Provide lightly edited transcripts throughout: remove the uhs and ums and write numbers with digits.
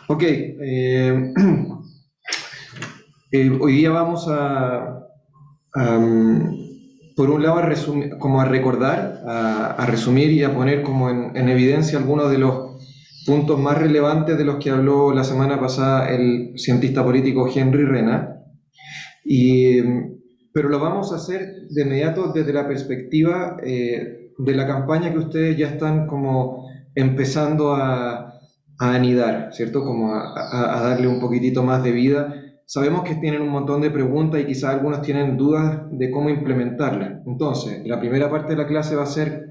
Ok, hoy día vamos por un lado, como a recordar, a resumir y a poner como en evidencia algunos de los puntos más relevantes de los que habló la semana pasada el cientista político Henry Rena. Y, pero lo vamos a hacer de inmediato desde la perspectiva de la campaña que ustedes ya están como empezando a anidar, ¿cierto? Como a darle un poquitito más de vida. Sabemos que tienen un montón de preguntas y quizás algunos tienen dudas de cómo implementarlas. Entonces, la primera parte de la clase va a ser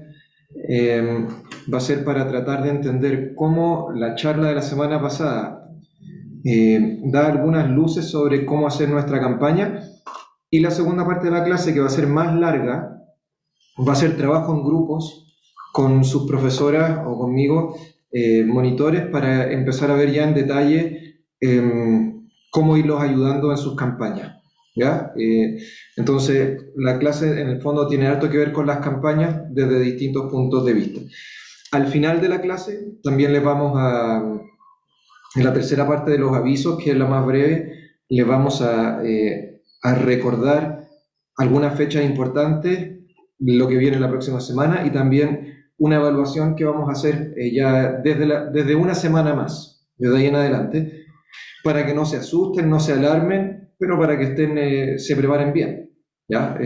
para tratar de entender cómo la charla de la semana pasada da algunas luces sobre cómo hacer nuestra campaña, y la segunda parte de la clase, que va a ser más larga, va a ser trabajo en grupos con sus profesoras o conmigo, monitores, para empezar a ver ya en detalle cómo irlos ayudando en sus campañas. ¿Ya? Entonces, la clase en el fondo tiene harto que ver con las campañas desde distintos puntos de vista. Al final de la clase también les vamos en la tercera parte de los avisos, que es la más breve, les vamos a recordar algunas fechas importantes, lo que viene la próxima semana, y también una evaluación que vamos a hacer ya desde una semana más, desde ahí en adelante, para que no se asusten, no se alarmen, pero para que se preparen bien. ¿Ya?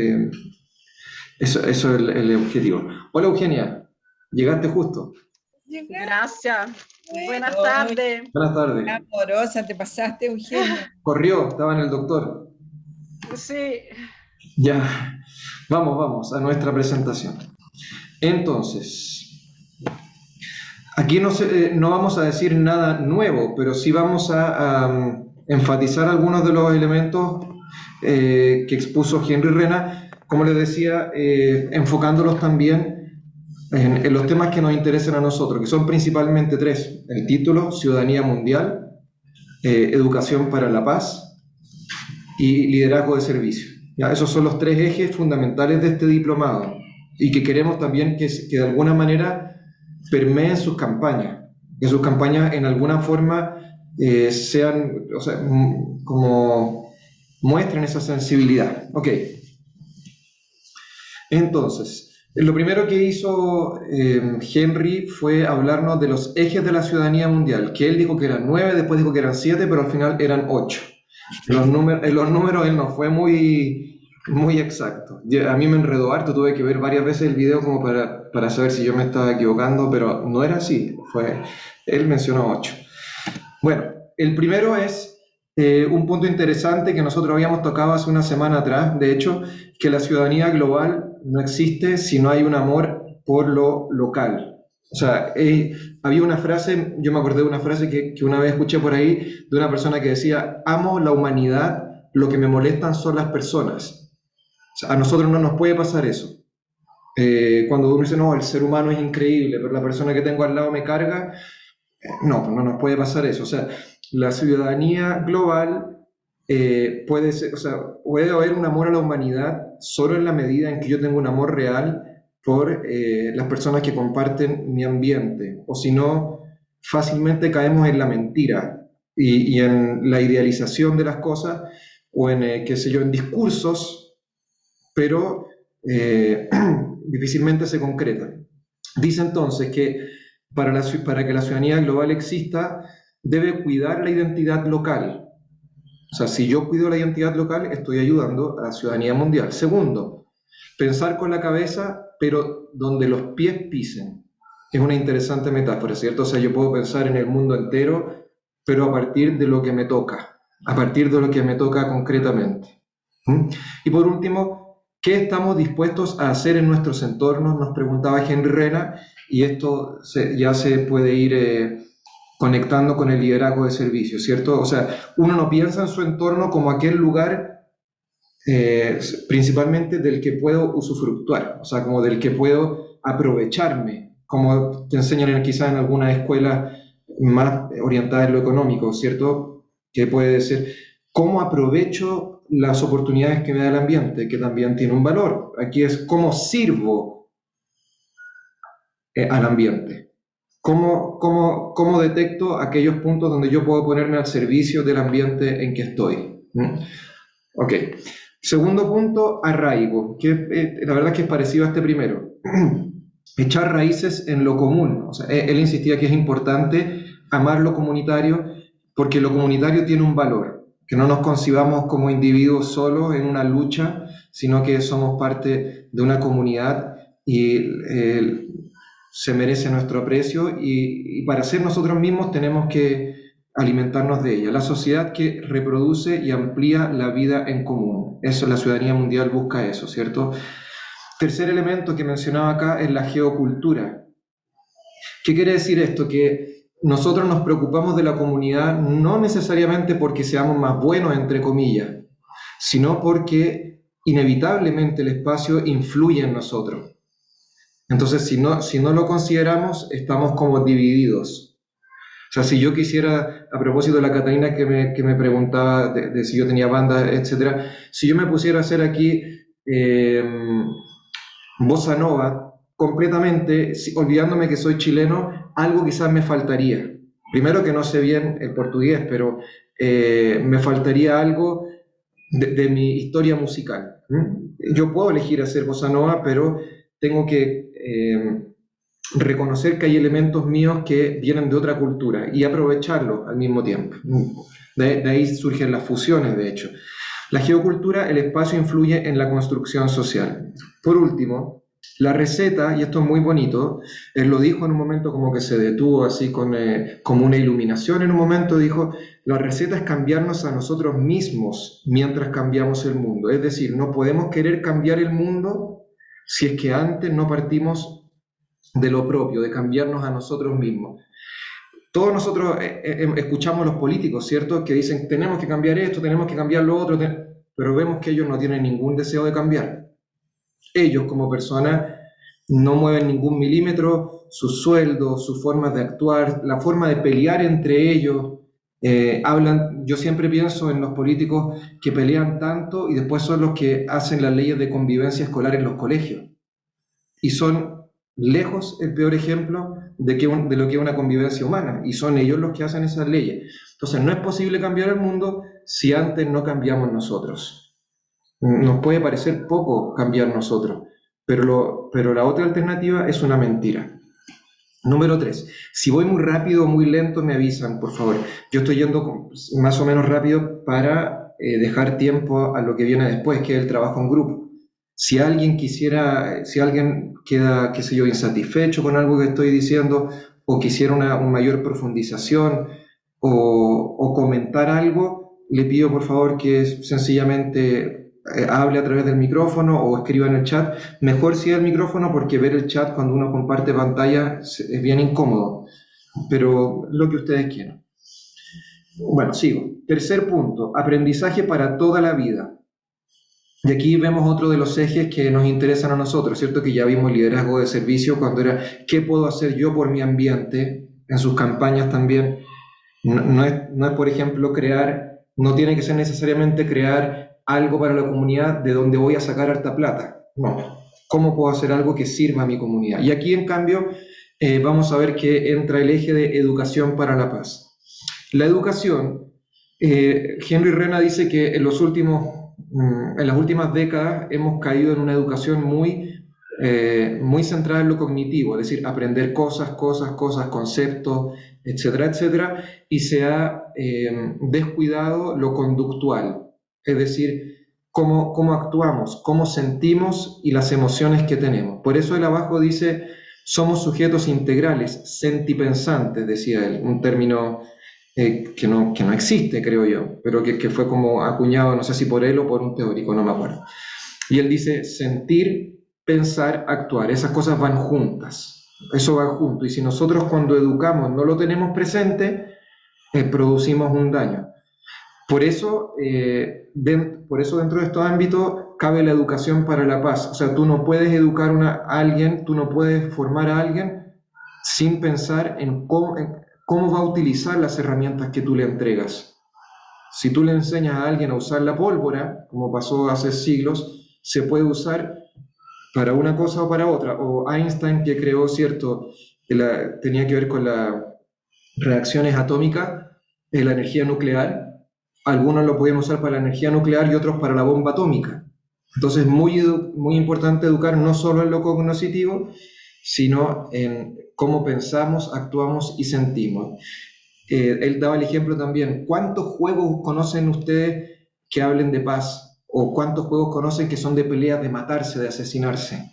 Eso es el objetivo. Hola, Eugenia, llegaste justo. Gracias. Buenas Ay, tardes. Buenas tardes. amorosa, te pasaste, Eugenia. Corrió, estaba en el doctor. Sí, Ya, vamos a nuestra presentación. Entonces, aquí no vamos a decir nada nuevo, pero sí vamos a enfatizar algunos de los elementos que expuso Henry Rena, como les decía, enfocándolos también en los temas que nos interesan a nosotros, que son principalmente tres: el título, ciudadanía mundial, educación para la paz y liderazgo de servicio. ¿Ya? Esos son los tres ejes fundamentales de este diplomado, y que queremos también que de alguna manera permeen sus campañas, que sus campañas en alguna forma sean, o sea, como muestren esa sensibilidad. Ok. Entonces, lo primero que hizo Henry fue hablarnos de los ejes de la ciudadanía mundial, que él dijo que eran 9, después dijo que eran 7, pero al final eran 8. Los números él no fue muy exacto. A mí me enredó harto, tuve que ver varias veces el video como para saber si yo me estaba equivocando, pero no era así. Él mencionó 8. Bueno, el primero es un punto interesante que nosotros habíamos tocado hace una semana atrás, de hecho, que la ciudadanía global no existe si no hay un amor por lo local. O sea, había una frase, yo me acordé de una frase que una vez escuché por ahí, de una persona que decía: amo la humanidad, lo que me molestan son las personas. O sea, a nosotros no nos puede pasar eso. Cuando uno dice, no, el ser humano es increíble, pero la persona que tengo al lado me carga, no nos puede pasar eso. O sea, la ciudadanía global puede ser, o sea, puede haber un amor a la humanidad solo en la medida en que yo tengo un amor real por las personas que comparten mi ambiente, o si no, fácilmente caemos en la mentira y en la idealización de las cosas, o en, qué sé yo, en discursos, pero difícilmente se concretan. Dice entonces que para que la ciudadanía global exista, debe cuidar la identidad local. O sea, si yo cuido la identidad local, estoy ayudando a la ciudadanía mundial. Segundo, pensar con la cabeza, pero donde los pies pisen. Es una interesante metáfora, ¿cierto? O sea, yo puedo pensar en el mundo entero, pero a partir de lo que me toca, a partir de lo que me toca concretamente. ¿Mm? Y por último, ¿qué estamos dispuestos a hacer en nuestros entornos? Nos preguntaba Henry Rena, y esto ya se puede ir conectando con el liderazgo de servicio, ¿cierto? O sea, uno no piensa en su entorno como aquel lugar principalmente del que puedo usufructuar, o sea, como del que puedo aprovecharme, como te enseñan quizás en algunas escuelas más orientadas en lo económico, ¿cierto? Que puede ser, ¿cómo aprovecho las oportunidades que me da el ambiente? Que también tiene un valor. Aquí es cómo sirvo al ambiente. ¿Cómo detecto aquellos puntos donde yo puedo ponerme al servicio del ambiente en que estoy? ¿Mm? Ok. Segundo punto, arraigo, que la verdad es que es parecido a este primero. Echar raíces en lo común. O sea, él insistía que es importante amar lo comunitario porque lo comunitario tiene un valor, que no nos concibamos como individuos solos en una lucha, sino que somos parte de una comunidad y se merece nuestro aprecio y para ser nosotros mismos tenemos que alimentarnos de ella. La sociedad que reproduce y amplía la vida en común. Eso, la ciudadanía mundial busca eso, ¿cierto? Tercer elemento que mencionaba acá es la geocultura. ¿Qué quiere decir esto? Que nosotros nos preocupamos de la comunidad no necesariamente porque seamos más buenos, entre comillas, sino porque inevitablemente el espacio influye en nosotros. Entonces, si no lo consideramos, estamos como divididos. O sea, si yo quisiera, a propósito de la Catalina que me preguntaba de si yo tenía banda, etcétera, si yo me pusiera a hacer aquí bossa nova completamente, olvidándome que soy chileno, algo quizás me faltaría. Primero que no sé bien el portugués, pero me faltaría algo de mi historia musical. Yo puedo elegir hacer bossa nova, pero tengo que reconocer que hay elementos míos que vienen de otra cultura y aprovecharlos al mismo tiempo. De ahí surgen las fusiones, de hecho. La geocultura, el espacio influye en la construcción social. Por último, la receta, y esto es muy bonito, él lo dijo en un momento como que se detuvo así como una iluminación en un momento, dijo, la receta es cambiarnos a nosotros mismos mientras cambiamos el mundo. Es decir, no podemos querer cambiar el mundo si es que antes no partimos de lo propio, de cambiarnos a nosotros mismos. Todos nosotros escuchamos a los políticos, ¿cierto? Que dicen, tenemos que cambiar esto, tenemos que cambiar lo otro, pero vemos que ellos no tienen ningún deseo de cambiar. Ellos como personas no mueven ningún milímetro, sus sueldos, sus formas de actuar, la forma de pelear entre ellos. Yo siempre pienso en los políticos que pelean tanto y después son los que hacen las leyes de convivencia escolar en los colegios. Y son lejos el peor ejemplo de lo que es una convivencia humana, y son ellos los que hacen esas leyes. Entonces no es posible cambiar el mundo si antes no cambiamos nosotros. Nos puede parecer poco cambiar nosotros, pero la otra alternativa es una mentira. Número 3. Si voy muy rápido o muy lento, me avisan, por favor. Yo estoy yendo más o menos rápido para dejar tiempo a lo que viene después, que es el trabajo en grupo. Si alguien queda, qué sé yo, insatisfecho con algo que estoy diciendo, o quisiera una mayor profundización, o comentar algo, le pido por favor que sencillamente hable a través del micrófono o escriba en el chat. Mejor si es el micrófono, porque ver el chat cuando uno comparte pantalla es bien incómodo, pero lo que ustedes quieran. Bueno, sigo. Tercer punto, aprendizaje para toda la vida. Y aquí vemos otro de los ejes que nos interesan a nosotros, ¿cierto? Que ya vimos liderazgo de servicio cuando era ¿qué puedo hacer yo por mi ambiente? En sus campañas también. No es, por ejemplo, no tiene que ser necesariamente crear algo para la comunidad de donde voy a sacar harta plata. No. ¿Cómo puedo hacer algo que sirva a mi comunidad? Y aquí, en cambio, vamos a ver que entra el eje de educación para la paz. La educación, Henry Rena dice que en las últimas décadas hemos caído en una educación muy centrada en lo cognitivo, es decir, aprender cosas, conceptos, etcétera, etcétera, y se ha descuidado lo conductual, es decir, cómo actuamos, cómo sentimos y las emociones que tenemos. Por eso él abajo dice, somos sujetos integrales, sentipensantes, decía él, un término que no existe, creo yo, pero que fue como acuñado, no sé si por él o por un teórico, no me acuerdo. Y él dice, sentir, pensar, actuar, esas cosas van juntas, eso va junto, y si nosotros cuando educamos no lo tenemos presente, producimos un daño. Por eso dentro de estos ámbitos cabe la educación para la paz. O sea, tú no puedes educar a alguien, tú no puedes formar a alguien sin pensar en cómo va a utilizar las herramientas que tú le entregas. Si tú le enseñas a alguien a usar la pólvora, como pasó hace siglos, se puede usar para una cosa o para otra. O Einstein, que creó, ¿cierto?, tenía que ver con las reacciones atómicas de la energía nuclear. Algunos lo podíamos usar para la energía nuclear y otros para la bomba atómica. Entonces, muy importante educar no solo en lo cognoscitivo, sino en cómo pensamos, actuamos y sentimos. Él daba el ejemplo también, ¿cuántos juegos conocen ustedes que hablen de paz? ¿O cuántos juegos conocen que son de peleas, de matarse, de asesinarse?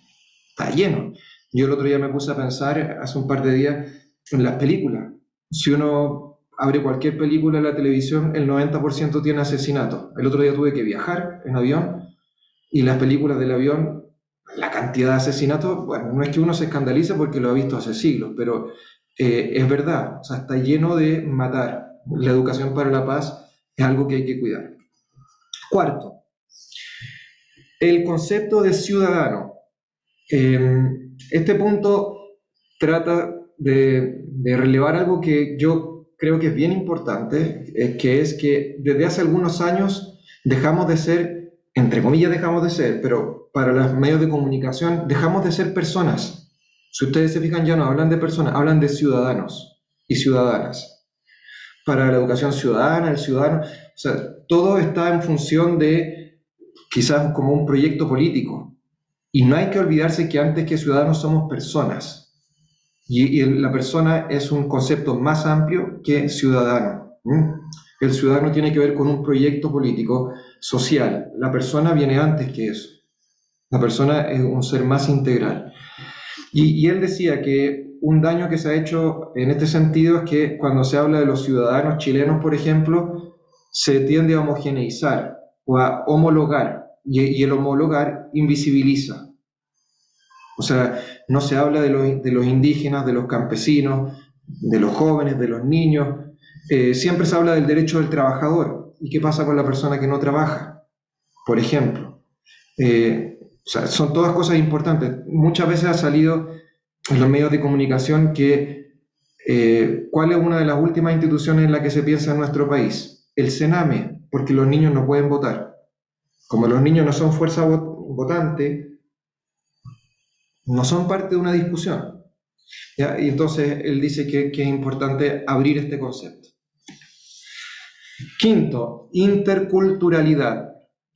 Está lleno. Yo el otro día me puse a pensar, hace un par de días, en las películas. Si uno abre cualquier película en la televisión, el 90% tiene asesinato. El otro día tuve que viajar en avión y las películas del avión, la cantidad de asesinatos, bueno, no es que uno se escandalice porque lo ha visto hace siglos, pero es verdad, o sea, está lleno de matar. La educación para la paz es algo que hay que cuidar. Cuarto, el concepto de ciudadano. Este punto trata de relevar algo que yo creo que es bien importante, que es que desde hace algunos años dejamos de ser, entre comillas dejamos de ser, pero para los medios de comunicación dejamos de ser personas. Si ustedes se fijan, ya no hablan de personas, hablan de ciudadanos y ciudadanas. Para la educación ciudadana, el ciudadano, o sea, todo está en función de quizás como un proyecto político. Y no hay que olvidarse que antes que ciudadanos somos personas. Y la persona es un concepto más amplio que ciudadano. El ciudadano tiene que ver con un proyecto político social. La persona viene antes que eso. La persona es un ser más integral. Y él decía que un daño que se ha hecho en este sentido es que cuando se habla de los ciudadanos chilenos, por ejemplo, se tiende a homogeneizar o a homologar. Y el homologar invisibiliza. O sea, no se habla de los indígenas, de los campesinos, de los jóvenes, de los niños. Siempre se habla del derecho del trabajador. ¿Y qué pasa con la persona que no trabaja? Por ejemplo. O sea, son todas cosas importantes. Muchas veces ha salido en los medios de comunicación que ¿cuál es una de las últimas instituciones en la que se piensa en nuestro país? El Sename, porque los niños no pueden votar. Como los niños no son fuerza votante, no son parte de una discusión. ¿Ya? Y entonces él dice que es importante abrir este concepto. Quinto, interculturalidad.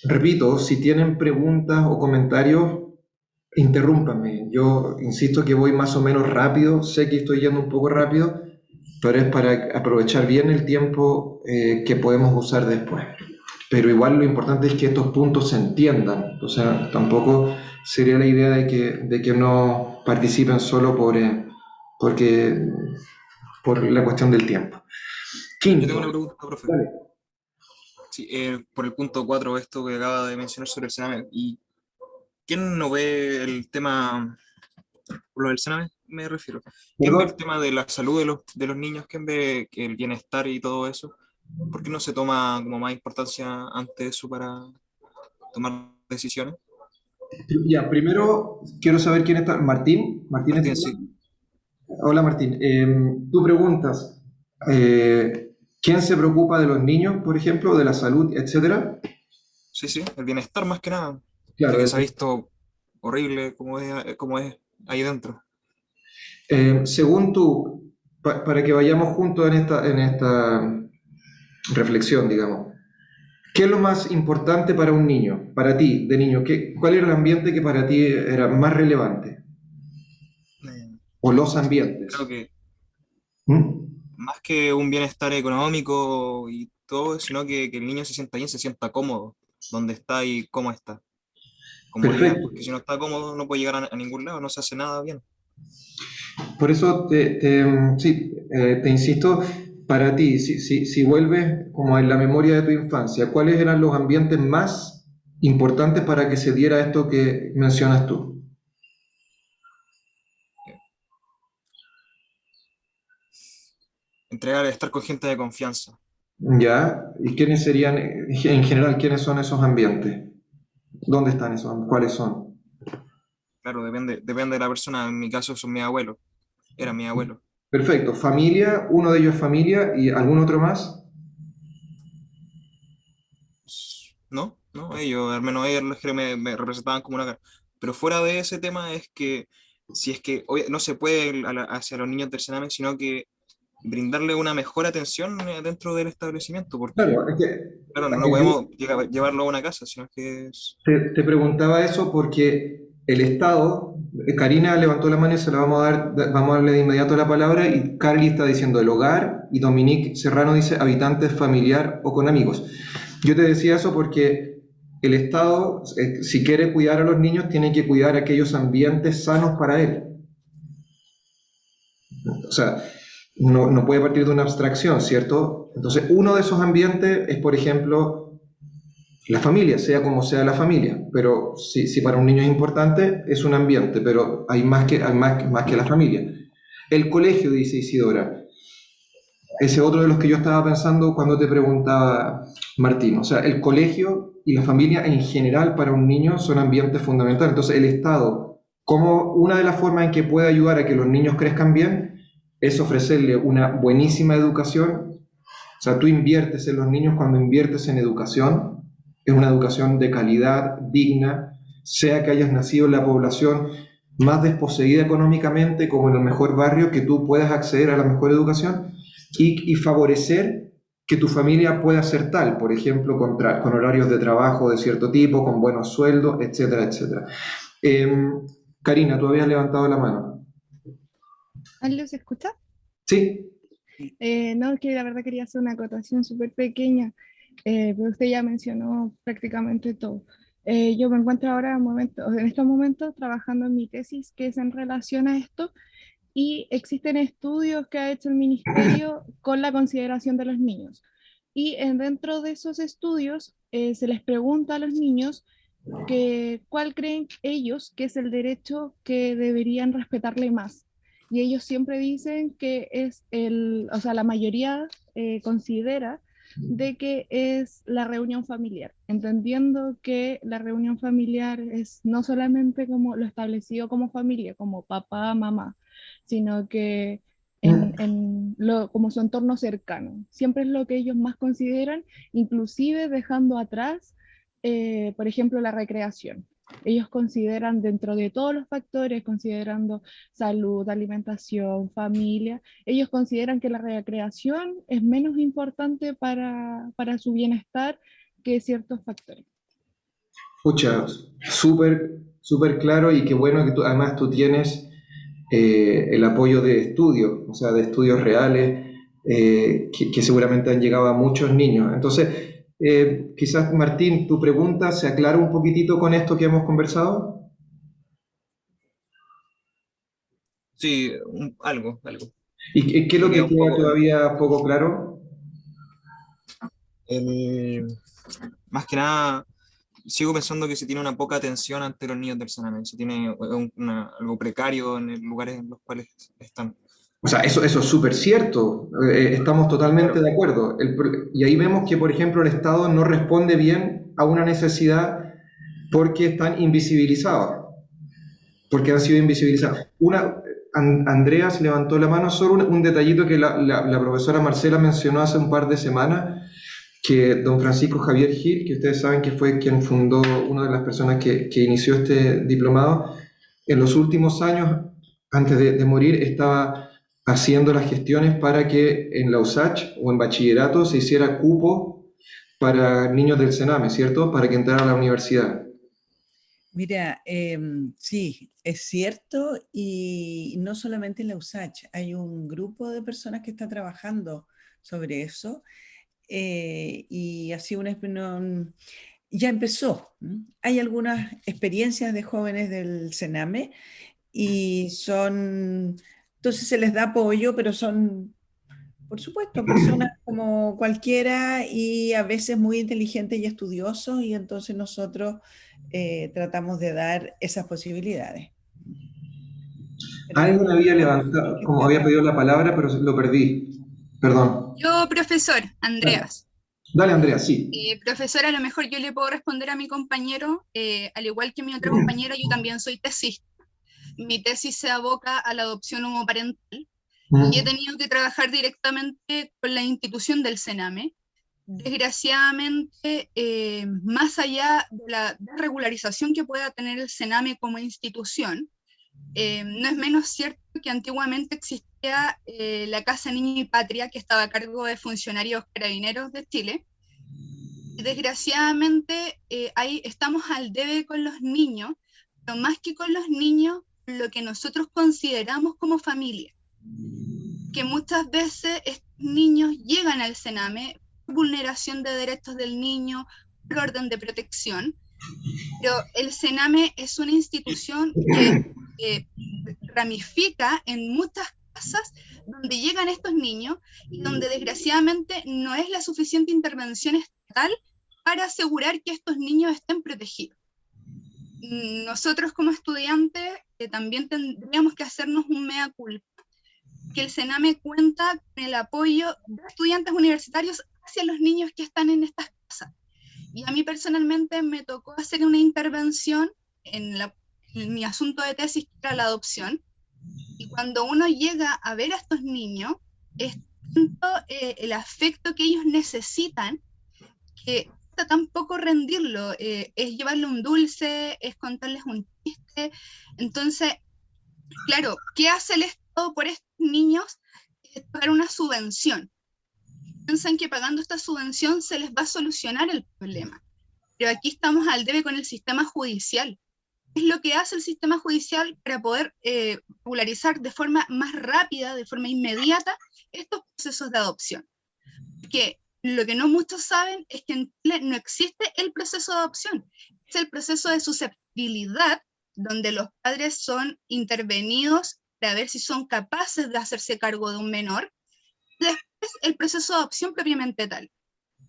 Repito, si tienen preguntas o comentarios, interrúmpanme. Yo insisto que voy más o menos rápido, sé que estoy yendo un poco rápido, pero es para aprovechar bien el tiempo que podemos usar después. Pero igual lo importante es que estos puntos se entiendan. O sea, tampoco sería la idea de que no participen solo porque, por la cuestión del tiempo. Yo tengo una Quinto, pregunta, profe. dale. Sí, por el punto 4 esto que acaba de mencionar sobre el Sename. ¿Y quién no ve el tema, por lo del Sename me refiero? ¿Quién ve el Perdón, tema de la salud de los niños? ¿Quién ve que el bienestar y todo eso? ¿Por qué no se toma como más importancia ante eso para tomar decisiones? ya, primero quiero saber quién está. Martín, Martín está Martín, ahí. sí. Hola Martín, tú preguntas, ¿quién se preocupa de los niños, por ejemplo, de la salud, etcétera? Sí, sí, el bienestar más que nada, ya Claro, que se ha visto horrible como es ahí dentro. según tú, para que vayamos juntos en esta reflexión, digamos, ¿qué es lo más importante para un niño, para ti, de niño? ¿Cuál era el ambiente que para ti era más relevante? Eh, ¿O los Creo ambientes? que ¿Mm? más que un bienestar económico y todo, sino que el niño se sienta bien, se sienta cómodo, donde está y cómo está, comodidad, Perfecto. porque si no está cómodo no puede llegar a ningún lado, no se hace nada bien. Por eso sí, te insisto, para ti, si vuelves como en la memoria de tu infancia, ¿cuáles eran los ambientes más importantes para que se diera esto que mencionas tú? Entregar, estar con gente de confianza. ¿Ya? ¿Y quiénes serían, en general, quiénes son esos ambientes? ¿Dónde están esos? ¿Cuáles son? Claro, depende de la persona, en mi caso son mis abuelos, era mi abuelo. Perfecto. Familia, uno de ellos es familia y algún otro más. ¿No? ¿No? Ellos, al menos ellos los que me representaban como una cara. Pero fuera de ese tema es que si es que no se puede hacia los niños del Sename, sino que brindarle una mejor atención dentro del establecimiento, porque, Claro, es que claro, no podemos llevarlo a una casa, sino que es... te preguntaba eso porque el Estado, Karina levantó la mano y se la vamos a darle de inmediato la palabra, y Carly está diciendo el hogar, y Dominique Serrano dice habitantes, familiar o con amigos. Yo te decía eso porque el Estado, si quiere cuidar a los niños, tiene que cuidar aquellos ambientes sanos para él. O sea, no puede partir de una abstracción, ¿cierto? Entonces, uno de esos ambientes es, por ejemplo, la familia, sea como sea la familia, pero si para un niño es importante, es un ambiente, pero hay más que la familia. El colegio, dice Isidora, ese otro de los que yo estaba pensando cuando te preguntaba, Martín. O sea, el colegio y la familia en general para un niño son ambientes fundamentales. Entonces, el Estado, como una de las formas en que puede ayudar a que los niños crezcan bien, es ofrecerle una buenísima educación. O sea, tú inviertes en los niños cuando inviertes en educación, es una educación de calidad, digna, sea que hayas nacido en la población más desposeída económicamente, como en el mejor barrio, que tú puedas acceder a la mejor educación y favorecer que tu familia pueda ser tal, por ejemplo, con horarios de trabajo de cierto tipo, con buenos sueldos, etcétera, etcétera. Karina, tú habías levantado la mano. ¿Algo se escucha? Sí. No, es que la verdad quería hacer una acotación súper pequeña, pero usted ya mencionó prácticamente todo. Yo me encuentro ahora en estos momentos trabajando en mi tesis que es en relación a esto, y existen estudios que ha hecho el ministerio con la consideración de los niños. Y dentro de esos estudios se les pregunta a los niños cuál creen ellos que es el derecho que deberían respetarle más. Y ellos siempre dicen que es o sea, la mayoría considera de que es la reunión familiar, entendiendo que la reunión familiar es no solamente como lo establecido como familia, como papá, mamá, sino que como su entorno cercano. Siempre es lo que ellos más consideran, inclusive dejando atrás, por ejemplo, la recreación. Ellos consideran dentro de todos los factores, considerando salud, alimentación, familia, ellos consideran que la recreación es menos importante para su bienestar que ciertos factores. Escucha, súper, súper claro, y qué bueno que además tú tienes el apoyo de estudios, o sea, de estudios reales, que seguramente han llegado a muchos niños. Entonces, quizás, Martín, tu pregunta se aclara un poquitito con esto que hemos conversado. Sí, algo. ¿Y qué es lo Me que queda un queda poco... todavía poco claro? Más que nada, sigo pensando que se tiene una poca atención ante los niños del Sename, se tiene algo precario en los lugares en los cuales están. O sea, eso es súper cierto, estamos totalmente Claro. de acuerdo. Y ahí vemos que, por ejemplo, el Estado no responde bien a una necesidad porque están invisibilizados, porque han sido invisibilizados. Andreas levantó la mano, solo un detallito que la profesora Marcela mencionó hace un par de semanas, que don Francisco Javier Gil, que ustedes saben que fue quien fundó, una de las personas que inició este diplomado, en los últimos años, antes de morir, estaba haciendo las gestiones para que en la USACH o en bachillerato se hiciera cupo para niños del Sename, ¿cierto? Para que entraran a la universidad. Mira, sí, es cierto, y no solamente en la USACH, hay un grupo de personas que está trabajando sobre eso, y así ya empezó. Hay algunas experiencias de jóvenes del Sename y entonces se les da apoyo, pero son, por supuesto, personas como cualquiera y a veces muy inteligentes y estudiosos, y entonces nosotros tratamos de dar esas posibilidades. Alguien había Hay levantado, que como estar había pedido la palabra, pero lo perdí. Perdón. Yo, profesor, Dale, Andreas. dale, Andrea, sí. Profesor, a lo mejor yo le puedo responder a mi compañero, al igual que mi otra compañera, yo también soy tesista. Mi tesis se aboca a la adopción homoparental y he tenido que trabajar directamente con la institución del Sename. Desgraciadamente, más allá de la desregularización que pueda tener el Sename como institución, no es menos cierto que antiguamente existía la Casa Niño y Patria, que estaba a cargo de funcionarios carabineros de Chile. Desgraciadamente, ahí estamos al debe con los niños, pero más que con los niños, lo que nosotros consideramos como familia. Que muchas veces estos niños llegan al Sename por vulneración de derechos del niño, por orden de protección, pero el Sename es una institución que ramifica en muchas casas donde llegan estos niños y donde desgraciadamente no es la suficiente intervención estatal para asegurar que estos niños estén protegidos. Nosotros como estudiantes también tendríamos que hacernos un mea culpa, que el Sename cuenta con el apoyo de estudiantes universitarios hacia los niños que están en estas casas. Y a mí personalmente me tocó hacer una intervención en mi asunto de tesis, que era la adopción. Y cuando uno llega a ver a estos niños, es tanto el afecto que ellos necesitan, que tampoco rendirlo, es llevarle un dulce, es contarles un chiste. Entonces, claro, ¿qué hace el Estado por estos niños? Es pagar una subvención. Piensan que pagando esta subvención se les va a solucionar el problema. Pero aquí estamos al debe con el sistema judicial. ¿Qué es lo que hace el sistema judicial para poder regularizar de forma más rápida, de forma inmediata, estos procesos de adopción? Porque lo que no muchos saben es que en Chile no existe el proceso de adopción. Es el proceso de susceptibilidad, donde los padres son intervenidos para ver si son capaces de hacerse cargo de un menor. Después el proceso de adopción propiamente tal.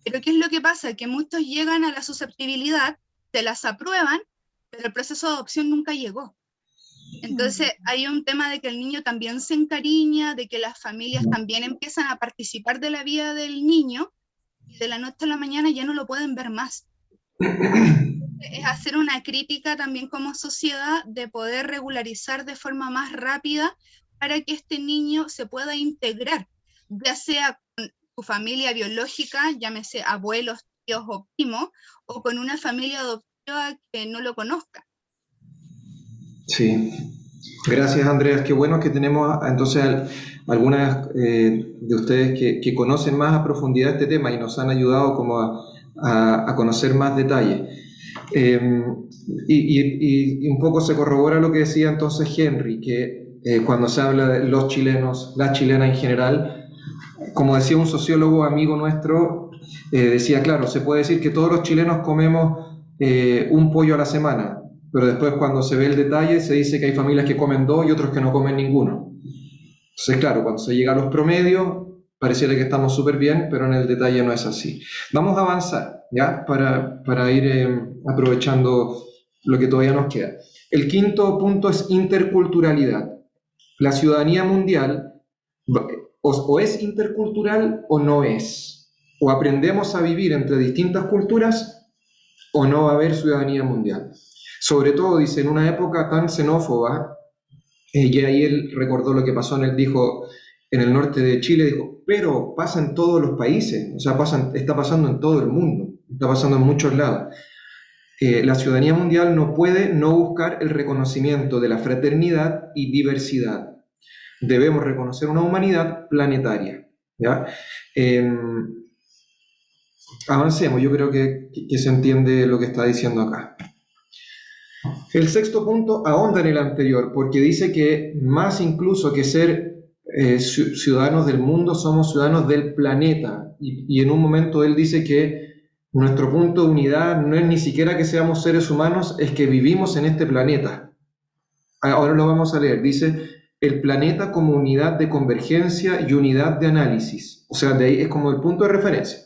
Pero ¿qué es lo que pasa? Que muchos llegan a la susceptibilidad, se las aprueban, pero el proceso de adopción nunca llegó. Entonces hay un tema de que el niño también se encariña, de que las familias también empiezan a participar de la vida del niño, y de la noche a la mañana ya no lo pueden ver más. Es hacer una crítica también como sociedad de poder regularizar de forma más rápida para que este niño se pueda integrar, ya sea con su familia biológica, llámese abuelos, tíos o primos, o con una familia adoptiva que no lo conozca. Sí, gracias Andreas. Qué bueno que tenemos entonces algunas de ustedes que conocen más a profundidad este tema y nos han ayudado como a conocer más detalles. Y un poco se corrobora lo que decía entonces Henry, que cuando se habla de los chilenos, las chilenas en general, como decía un sociólogo amigo nuestro, decía, claro, se puede decir que todos los chilenos comemos un pollo a la semana, pero después cuando se ve el detalle se dice que hay familias que comen 2 y otros que no comen ninguno. Entonces, claro, cuando se llega a los promedios, pareciera que estamos súper bien, pero en el detalle no es así. Vamos a avanzar, ¿ya? Para ir aprovechando lo que todavía nos queda. El quinto punto es interculturalidad. La ciudadanía mundial o es intercultural o no es. O aprendemos a vivir entre distintas culturas o no va a haber ciudadanía mundial. Sobre todo, dice, en una época tan xenófoba, y ahí él recordó lo que pasó dijo, en el norte de Chile, dijo, pero pasa en todos los países, o sea, está pasando en todo el mundo, está pasando en muchos lados. La ciudadanía mundial no puede no buscar el reconocimiento de la fraternidad y diversidad. Debemos reconocer una humanidad planetaria, ¿ya? Avancemos, yo creo que se entiende lo que está diciendo acá. El sexto punto ahonda en el anterior, porque dice que más incluso que ser ciudadanos del mundo, somos ciudadanos del planeta. Y en un momento él dice que nuestro punto de unidad no es ni siquiera que seamos seres humanos, es que vivimos en este planeta. Ahora lo vamos a leer. Dice, el planeta como unidad de convergencia y unidad de análisis. O sea, de ahí es como el punto de referencia.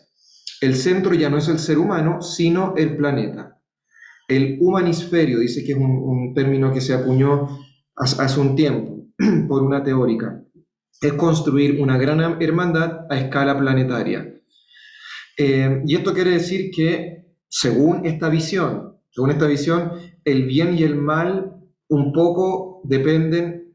El centro ya no es el ser humano, sino el planeta. El humanisferio, dice que es un término que se acuñó hace un tiempo por una teórica, es construir una gran hermandad a escala planetaria. Y esto quiere decir que, según esta visión, el bien y el mal un poco dependen,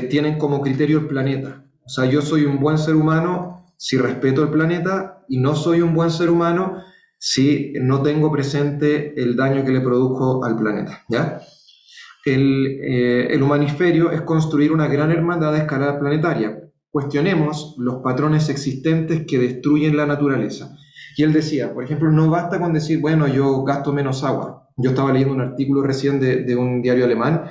tienen como criterio el planeta. O sea, yo soy un buen ser humano si respeto el planeta y no soy un buen ser humano si no tengo presente el daño que le produjo al planeta, ¿ya? el humanisferio es construir una gran hermandad a escala planetaria. Cuestionemos los patrones existentes que destruyen la naturaleza. Y él decía, por ejemplo, no basta con decir, bueno, yo gasto menos agua. Yo estaba leyendo un artículo recién de un diario alemán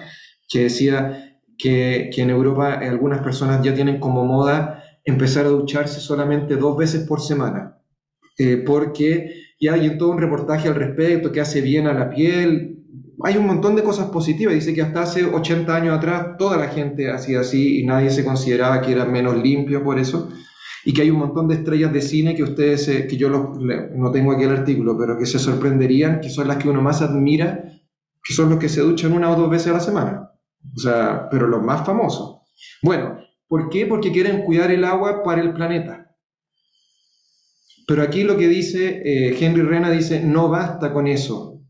que decía que en Europa algunas personas ya tienen como moda empezar a ducharse solamente 2 veces por semana, porque ya hay todo un reportaje al respecto, que hace bien a la piel. Hay un montón de cosas positivas. Dice que hasta hace 80 años atrás toda la gente hacía así y nadie se consideraba que era menos limpio por eso. Y que hay un montón de estrellas de cine que ustedes, que yo no tengo aquí el artículo, pero que se sorprenderían, que son las que uno más admira, que son los que se duchan 1 o 2 veces a la semana. O sea, pero los más famosos. Bueno, ¿por qué? Porque quieren cuidar el agua para el planeta. Pero aquí lo que dice Henry Rena dice, no basta con eso.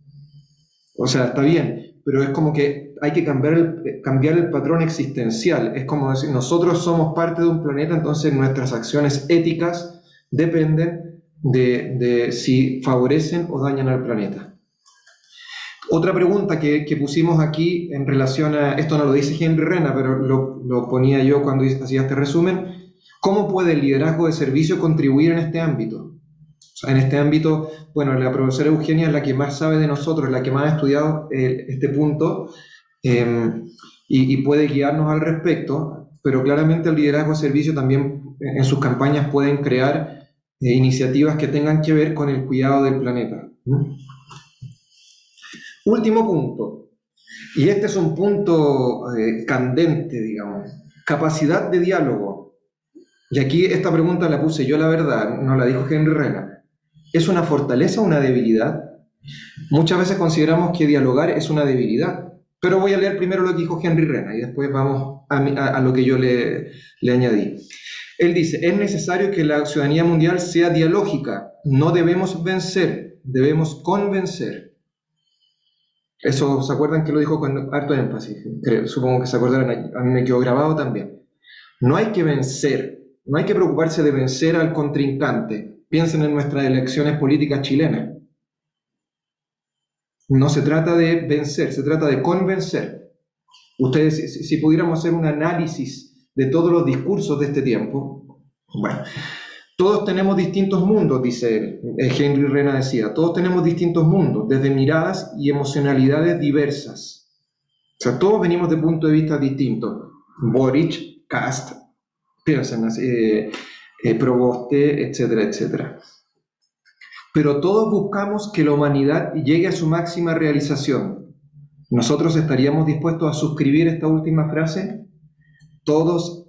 O sea, está bien, pero es como que hay que cambiar el patrón existencial. Es como decir, nosotros somos parte de un planeta, entonces nuestras acciones éticas dependen de si favorecen o dañan al planeta. Otra pregunta que pusimos aquí en relación a, esto no lo dice Henry Rena, pero lo ponía yo cuando hacía este resumen, ¿cómo puede el liderazgo de servicio contribuir en este ámbito? O sea, en este ámbito, bueno, la profesora Eugenia es la que más sabe de nosotros, la que más ha estudiado este punto y puede guiarnos al respecto, pero claramente el liderazgo de servicio también en sus campañas pueden crear iniciativas que tengan que ver con el cuidado del planeta. Último punto, y este es un punto candente, digamos, capacidad de diálogo. Y aquí esta pregunta la puse yo, la verdad, no la dijo Henry Rena. ¿Es una fortaleza o una debilidad? Muchas veces consideramos que dialogar es una debilidad, pero voy a leer primero lo que dijo Henry Rena y después vamos a lo que yo le añadí. Él dice, es necesario que la ciudadanía mundial sea dialógica, no debemos vencer, debemos convencer. Eso, ¿se acuerdan que lo dijo con harto énfasis? Supongo que se acordarán, a mí me quedó grabado también. No hay que vencer, no hay que preocuparse de vencer al contrincante. Piensen en nuestras elecciones políticas chilenas. No se trata de vencer, se trata de convencer. Ustedes, si pudiéramos hacer un análisis de todos los discursos de este tiempo, bueno, todos tenemos distintos mundos, dice él. Henry Rena decía, todos tenemos distintos mundos, desde miradas y emocionalidades diversas. O sea, todos venimos de puntos de vista distintos. Boric, Kast, piensen así, Proboste, etcétera, etcétera. Pero todos buscamos que la humanidad llegue a su máxima realización. ¿Nosotros estaríamos dispuestos a suscribir esta última frase? Todos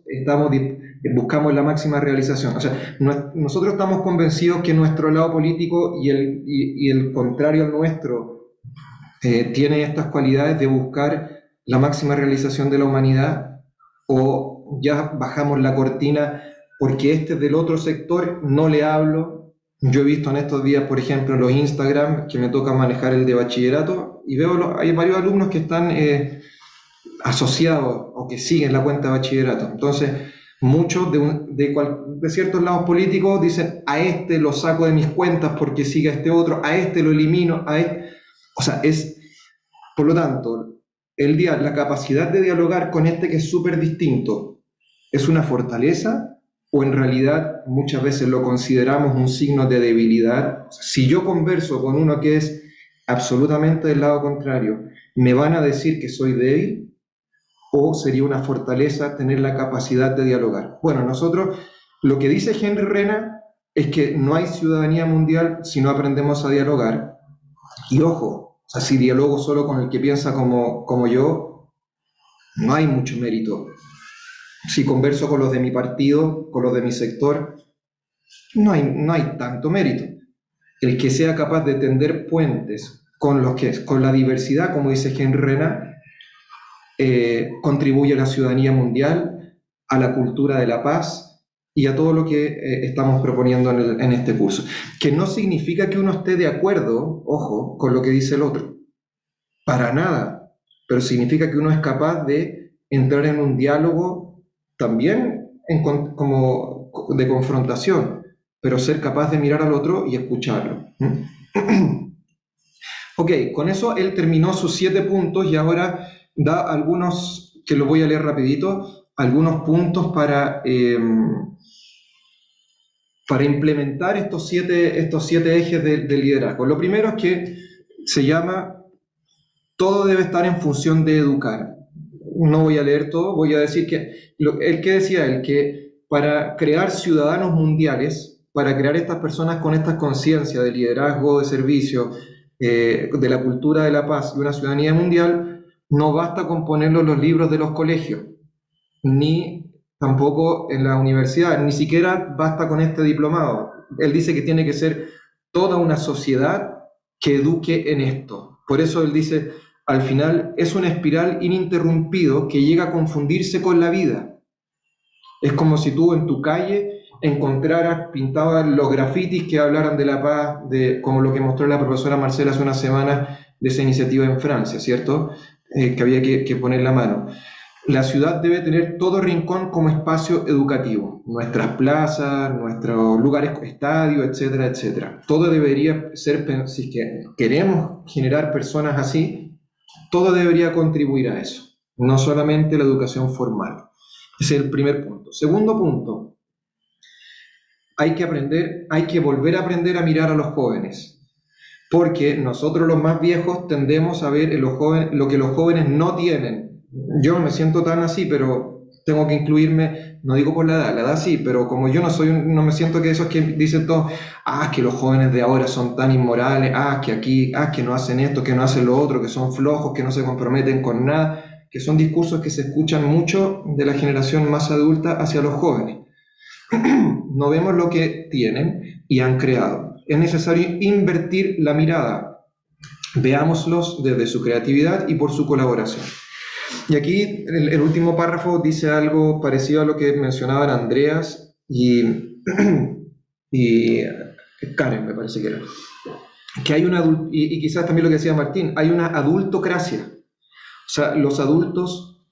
buscamos la máxima realización. O sea, nosotros estamos convencidos que nuestro lado político y el contrario al nuestro tiene estas cualidades de buscar la máxima realización de la humanidad, o ya bajamos la cortina porque este es del otro sector, no le hablo. Yo he visto en estos días, por ejemplo, los Instagram, que me toca manejar el de bachillerato, y veo, hay varios alumnos que están asociados o que siguen la cuenta de bachillerato. Entonces, muchos de ciertos lados políticos dicen, a este lo saco de mis cuentas porque sigue a este otro, a este lo elimino, a este... O sea, por lo tanto, la capacidad de dialogar con este que es súper distinto, ¿es una fortaleza? ¿O en realidad muchas veces lo consideramos un signo de debilidad? Si yo converso con uno que es absolutamente del lado contrario, ¿me van a decir que soy débil? ¿O sería una fortaleza tener la capacidad de dialogar? Bueno, nosotros, lo que dice Henry Rena es que no hay ciudadanía mundial si no aprendemos a dialogar. Y ojo, o sea, si dialogo solo con el que piensa como yo, no hay mucho mérito. Si converso con los de mi partido, con los de mi sector, no hay tanto mérito. El que sea capaz de tender puentes con la diversidad, como dice Henry Rena, contribuye a la ciudadanía mundial, a la cultura de la paz y a todo lo que estamos proponiendo en este curso. Que no significa que uno esté de acuerdo, ojo, con lo que dice el otro. Para nada. Pero significa que uno es capaz de entrar en un diálogo también como de confrontación, pero ser capaz de mirar al otro y escucharlo. Ok, con eso él terminó sus 7 puntos y ahora da algunos, que lo voy a leer rapidito, algunos puntos para implementar estos siete ejes de liderazgo. Lo primero es que se llama todo debe estar en función de educar. No voy a leer todo, voy a decir que que para crear ciudadanos mundiales, para crear estas personas con esta conciencia de liderazgo, de servicio, de la cultura de la paz y una ciudadanía mundial, no basta con ponerlo en los libros de los colegios, ni tampoco en la universidad, ni siquiera basta con este diplomado. Él dice que tiene que ser toda una sociedad que eduque en esto. Por eso él dice, al final es una espiral ininterrumpido que llega a confundirse con la vida. Es como si tú en tu calle encontraras pintadas los grafitis que hablaran de la paz, como lo que mostró la profesora Marcela hace unas semanas de esa iniciativa en Francia, ¿cierto? Que había que poner la mano. La ciudad debe tener todo rincón como espacio educativo, nuestras plazas, nuestros lugares, estadios, etcétera, etcétera. Todo debería ser, si queremos generar personas así, todo debería contribuir a eso, no solamente la educación formal. Ese es el primer punto. Segundo punto, hay que volver a aprender a mirar a los jóvenes, porque nosotros los más viejos tendemos a ver en los jóvenes lo que los jóvenes no tienen. Yo no me siento tan así, pero tengo que incluirme, no digo por la edad sí, pero como yo no me siento que esos que dicen todos, que los jóvenes de ahora son tan inmorales, que aquí, que no hacen esto, que no hacen lo otro, que son flojos, que no se comprometen con nada, que son discursos que se escuchan mucho de la generación más adulta hacia los jóvenes. No vemos lo que tienen y han creado. Es necesario invertir la mirada. Veámoslos desde su creatividad y por su colaboración. Y aquí el último párrafo dice algo parecido a lo que mencionaban Andreas y Karen, me parece que era. Que hay y quizás también lo que decía Martín, hay una adultocracia. O sea, los adultos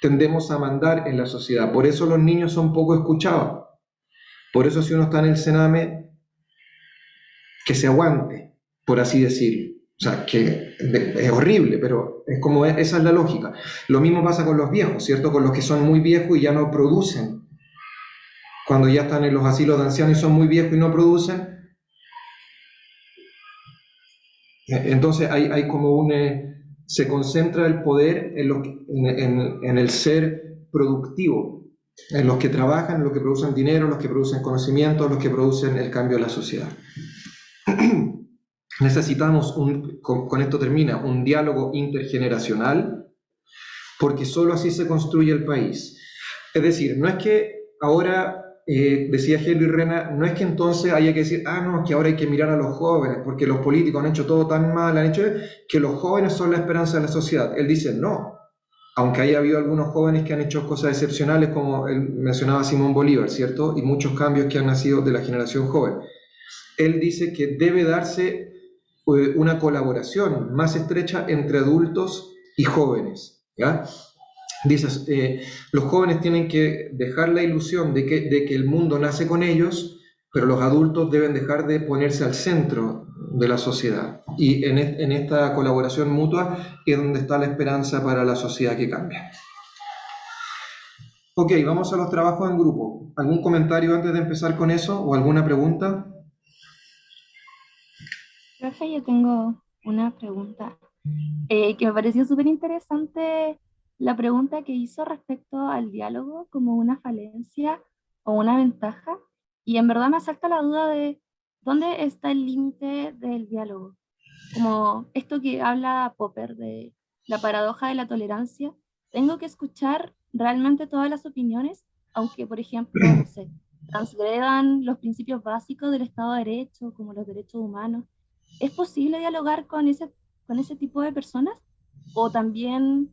tendemos a mandar en la sociedad. Por eso los niños son poco escuchados. Por eso si uno está en el Sename, que se aguante, por así decirlo. O sea, que es horrible, pero es como esa es la lógica. Lo mismo pasa con los viejos, ¿cierto? Con los que son muy viejos y ya no producen. Cuando ya están en los asilos de ancianos y son muy viejos y no producen. Entonces hay como se concentra el poder en el ser productivo, en los que trabajan, en los que producen dinero, los que producen conocimiento, los que producen el cambio de la sociedad. Necesitamos, con esto termina, un diálogo intergeneracional, porque solo así se construye el país. Es decir, no es que ahora, decía Henry Rena, no es que entonces haya que decir, no, es que ahora hay que mirar a los jóvenes, porque los políticos han hecho todo tan mal, han hecho que los jóvenes son la esperanza de la sociedad. Él dice, no, aunque haya habido algunos jóvenes que han hecho cosas excepcionales, como él mencionaba Simón Bolívar, ¿cierto? Y muchos cambios que han nacido de la generación joven. Él dice que debe darse una colaboración más estrecha entre adultos y jóvenes, ¿ya? Dice, los jóvenes tienen que dejar la ilusión de que el mundo nace con ellos, pero los adultos deben dejar de ponerse al centro de la sociedad. Y en esta colaboración mutua es donde está la esperanza para la sociedad que cambia. Ok, vamos a los trabajos en grupo. ¿Algún comentario antes de empezar con eso o alguna pregunta? Profe, yo tengo una pregunta que me pareció súper interesante, la pregunta que hizo respecto al diálogo como una falencia o una ventaja, y en verdad me asalta la duda de dónde está el límite del diálogo, como esto que habla Popper de la paradoja de la tolerancia. Tengo que escuchar realmente todas las opiniones, aunque por ejemplo, no sé, transgredan los principios básicos del Estado de Derecho, como los derechos humanos. ¿Es posible dialogar con ese tipo de personas? ¿O también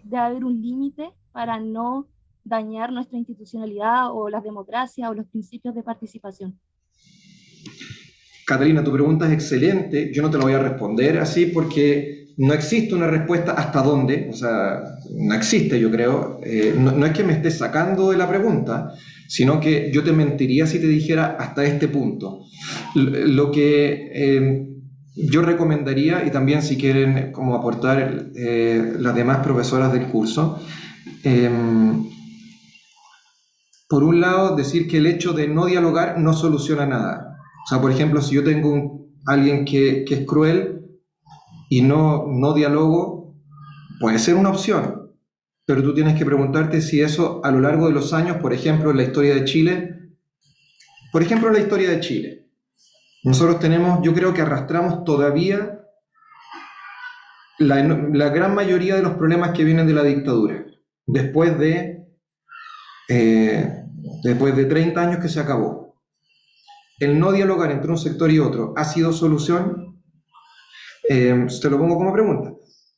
debe haber un límite para no dañar nuestra institucionalidad o la democracia o los principios de participación? Catalina, tu pregunta es excelente. Yo no te la voy a responder así porque no existe una respuesta hasta dónde. O sea, no existe, yo creo. No es que me estés sacando de la pregunta, sino que yo te mentiría si te dijera hasta este punto. Lo que yo recomendaría, y también si quieren como aportar las demás profesoras del curso, por un lado, decir que el hecho de no dialogar no soluciona nada. O sea, por ejemplo, si yo tengo alguien que es cruel y no dialogo, puede ser una opción, pero tú tienes que preguntarte si eso a lo largo de los años, por ejemplo, en la historia de Chile, nosotros tenemos, yo creo que arrastramos todavía la gran mayoría de los problemas que vienen de la dictadura, después de, después de 30 años que se acabó. El no dialogar entre un sector y otro ha sido solución. Te lo pongo como pregunta.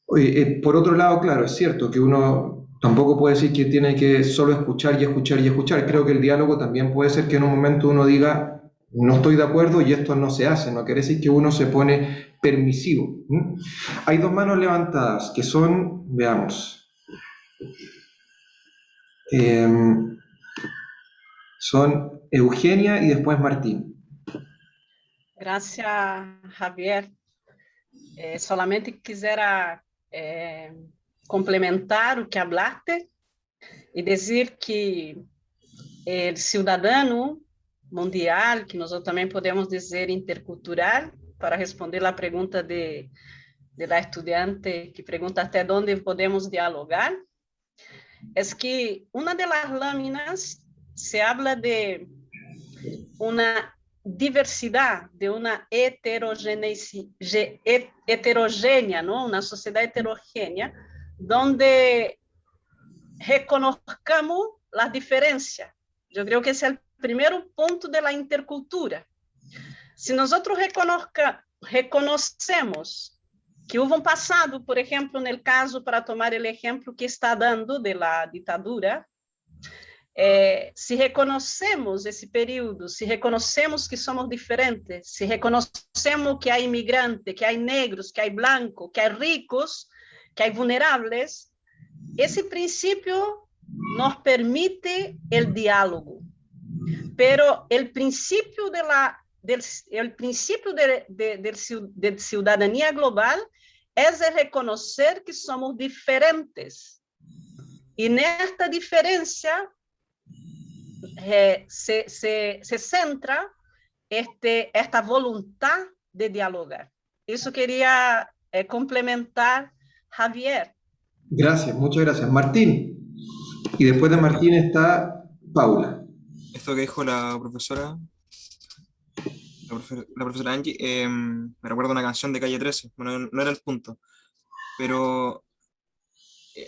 Oye, por otro lado, claro, es cierto que uno tampoco puede decir que tiene que solo escuchar y escuchar y escuchar. Creo que el diálogo también puede ser que en un momento uno diga, no estoy de acuerdo y esto no se hace. No quiere decir que uno se pone permisivo. Hay dos manos levantadas que son, veamos, son Eugenia y después Martín. Gracias, Javier. Solamente quisiera complementar o que hablaste e dizer que o cidadão mundial, que nós também podemos dizer intercultural, para responder a pergunta de la estudante que pergunta até onde podemos dialogar, é que uma das láminas se habla de uma diversidade, de uma heterogênea, ¿no? Uma sociedade heterogênea, onde reconozcamos as diferenças. Eu creio que esse é o primeiro ponto da intercultura. Se nós reconhecemos que houve um passado, por exemplo, no caso, para tomar o exemplo que está dando da ditadura, se reconhecemos esse período, se reconhecemos que somos diferentes, se reconhecemos que há imigrantes, que há negros, que há blancos, que há ricos, que há vulneráveis, esse princípio nos permite o diálogo. Pero el principio de ciudadanía global es el reconocer que somos diferentes. Y en esta diferencia se centra esta voluntad de dialogar. Eso quería complementar, Javier. Gracias, muchas gracias. Martín. Y después de Martín está Paula. Esto que dijo la profesora Angie, me recuerda una canción de Calle 13, bueno, no era el punto, pero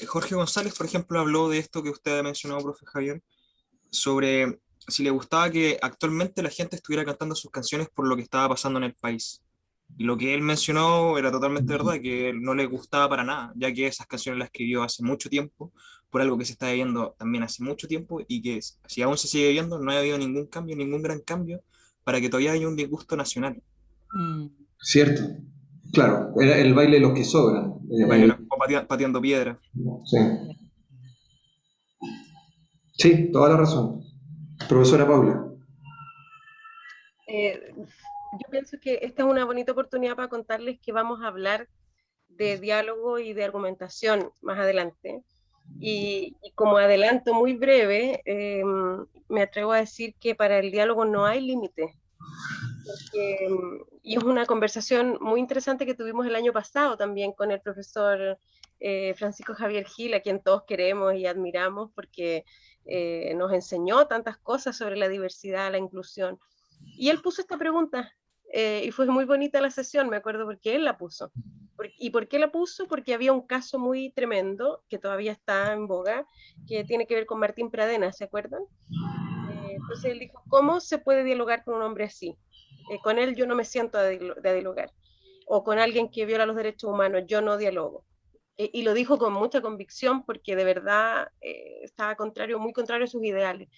Jorge González, por ejemplo, habló de esto que usted ha mencionado, profe Javier, sobre si le gustaba que actualmente la gente estuviera cantando sus canciones por lo que estaba pasando en el país. Y lo que él mencionó era totalmente verdad, que no le gustaba para nada, ya que esas canciones las escribió hace mucho tiempo, por algo que se está viviendo también hace mucho tiempo, y que si aún se sigue viendo, no ha habido ningún cambio, ningún gran cambio, para que todavía haya un disgusto nacional. Cierto. Claro, era el baile de los que sobran. Pateando piedra. Sí. Sí, toda la razón. Profesora Paula. Yo pienso que esta es una bonita oportunidad para contarles que vamos a hablar de diálogo y de argumentación más adelante. Y como adelanto muy breve, me atrevo a decir que para el diálogo no hay límite. Y es una conversación muy interesante que tuvimos el año pasado también con el profesor Francisco Javier Gil, a quien todos queremos y admiramos porque nos enseñó tantas cosas sobre la diversidad, la inclusión. Y él puso esta pregunta, y fue muy bonita la sesión, me acuerdo porque él la puso. ¿Y por qué la puso? Porque había un caso muy tremendo, que todavía está en boga, que tiene que ver con Martín Pradena, ¿se acuerdan? Entonces él dijo, ¿cómo se puede dialogar con un hombre así? Con él yo no me siento de dialogar. O con alguien que viola los derechos humanos, yo no dialogo. Y lo dijo con mucha convicción porque de verdad estaba muy contrario a sus ideales.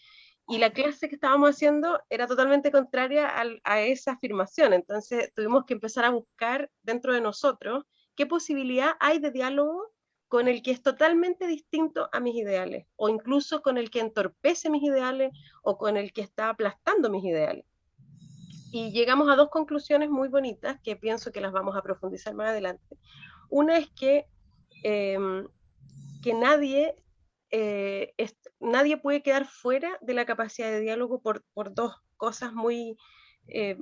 Y la clase que estábamos haciendo era totalmente contraria a esa afirmación. Entonces tuvimos que empezar a buscar dentro de nosotros qué posibilidad hay de diálogo con el que es totalmente distinto a mis ideales, o incluso con el que entorpece mis ideales, o con el que está aplastando mis ideales. Y llegamos a dos conclusiones muy bonitas que pienso que las vamos a profundizar más adelante. Una es que nadie, nadie puede quedar fuera de la capacidad de diálogo por dos cosas muy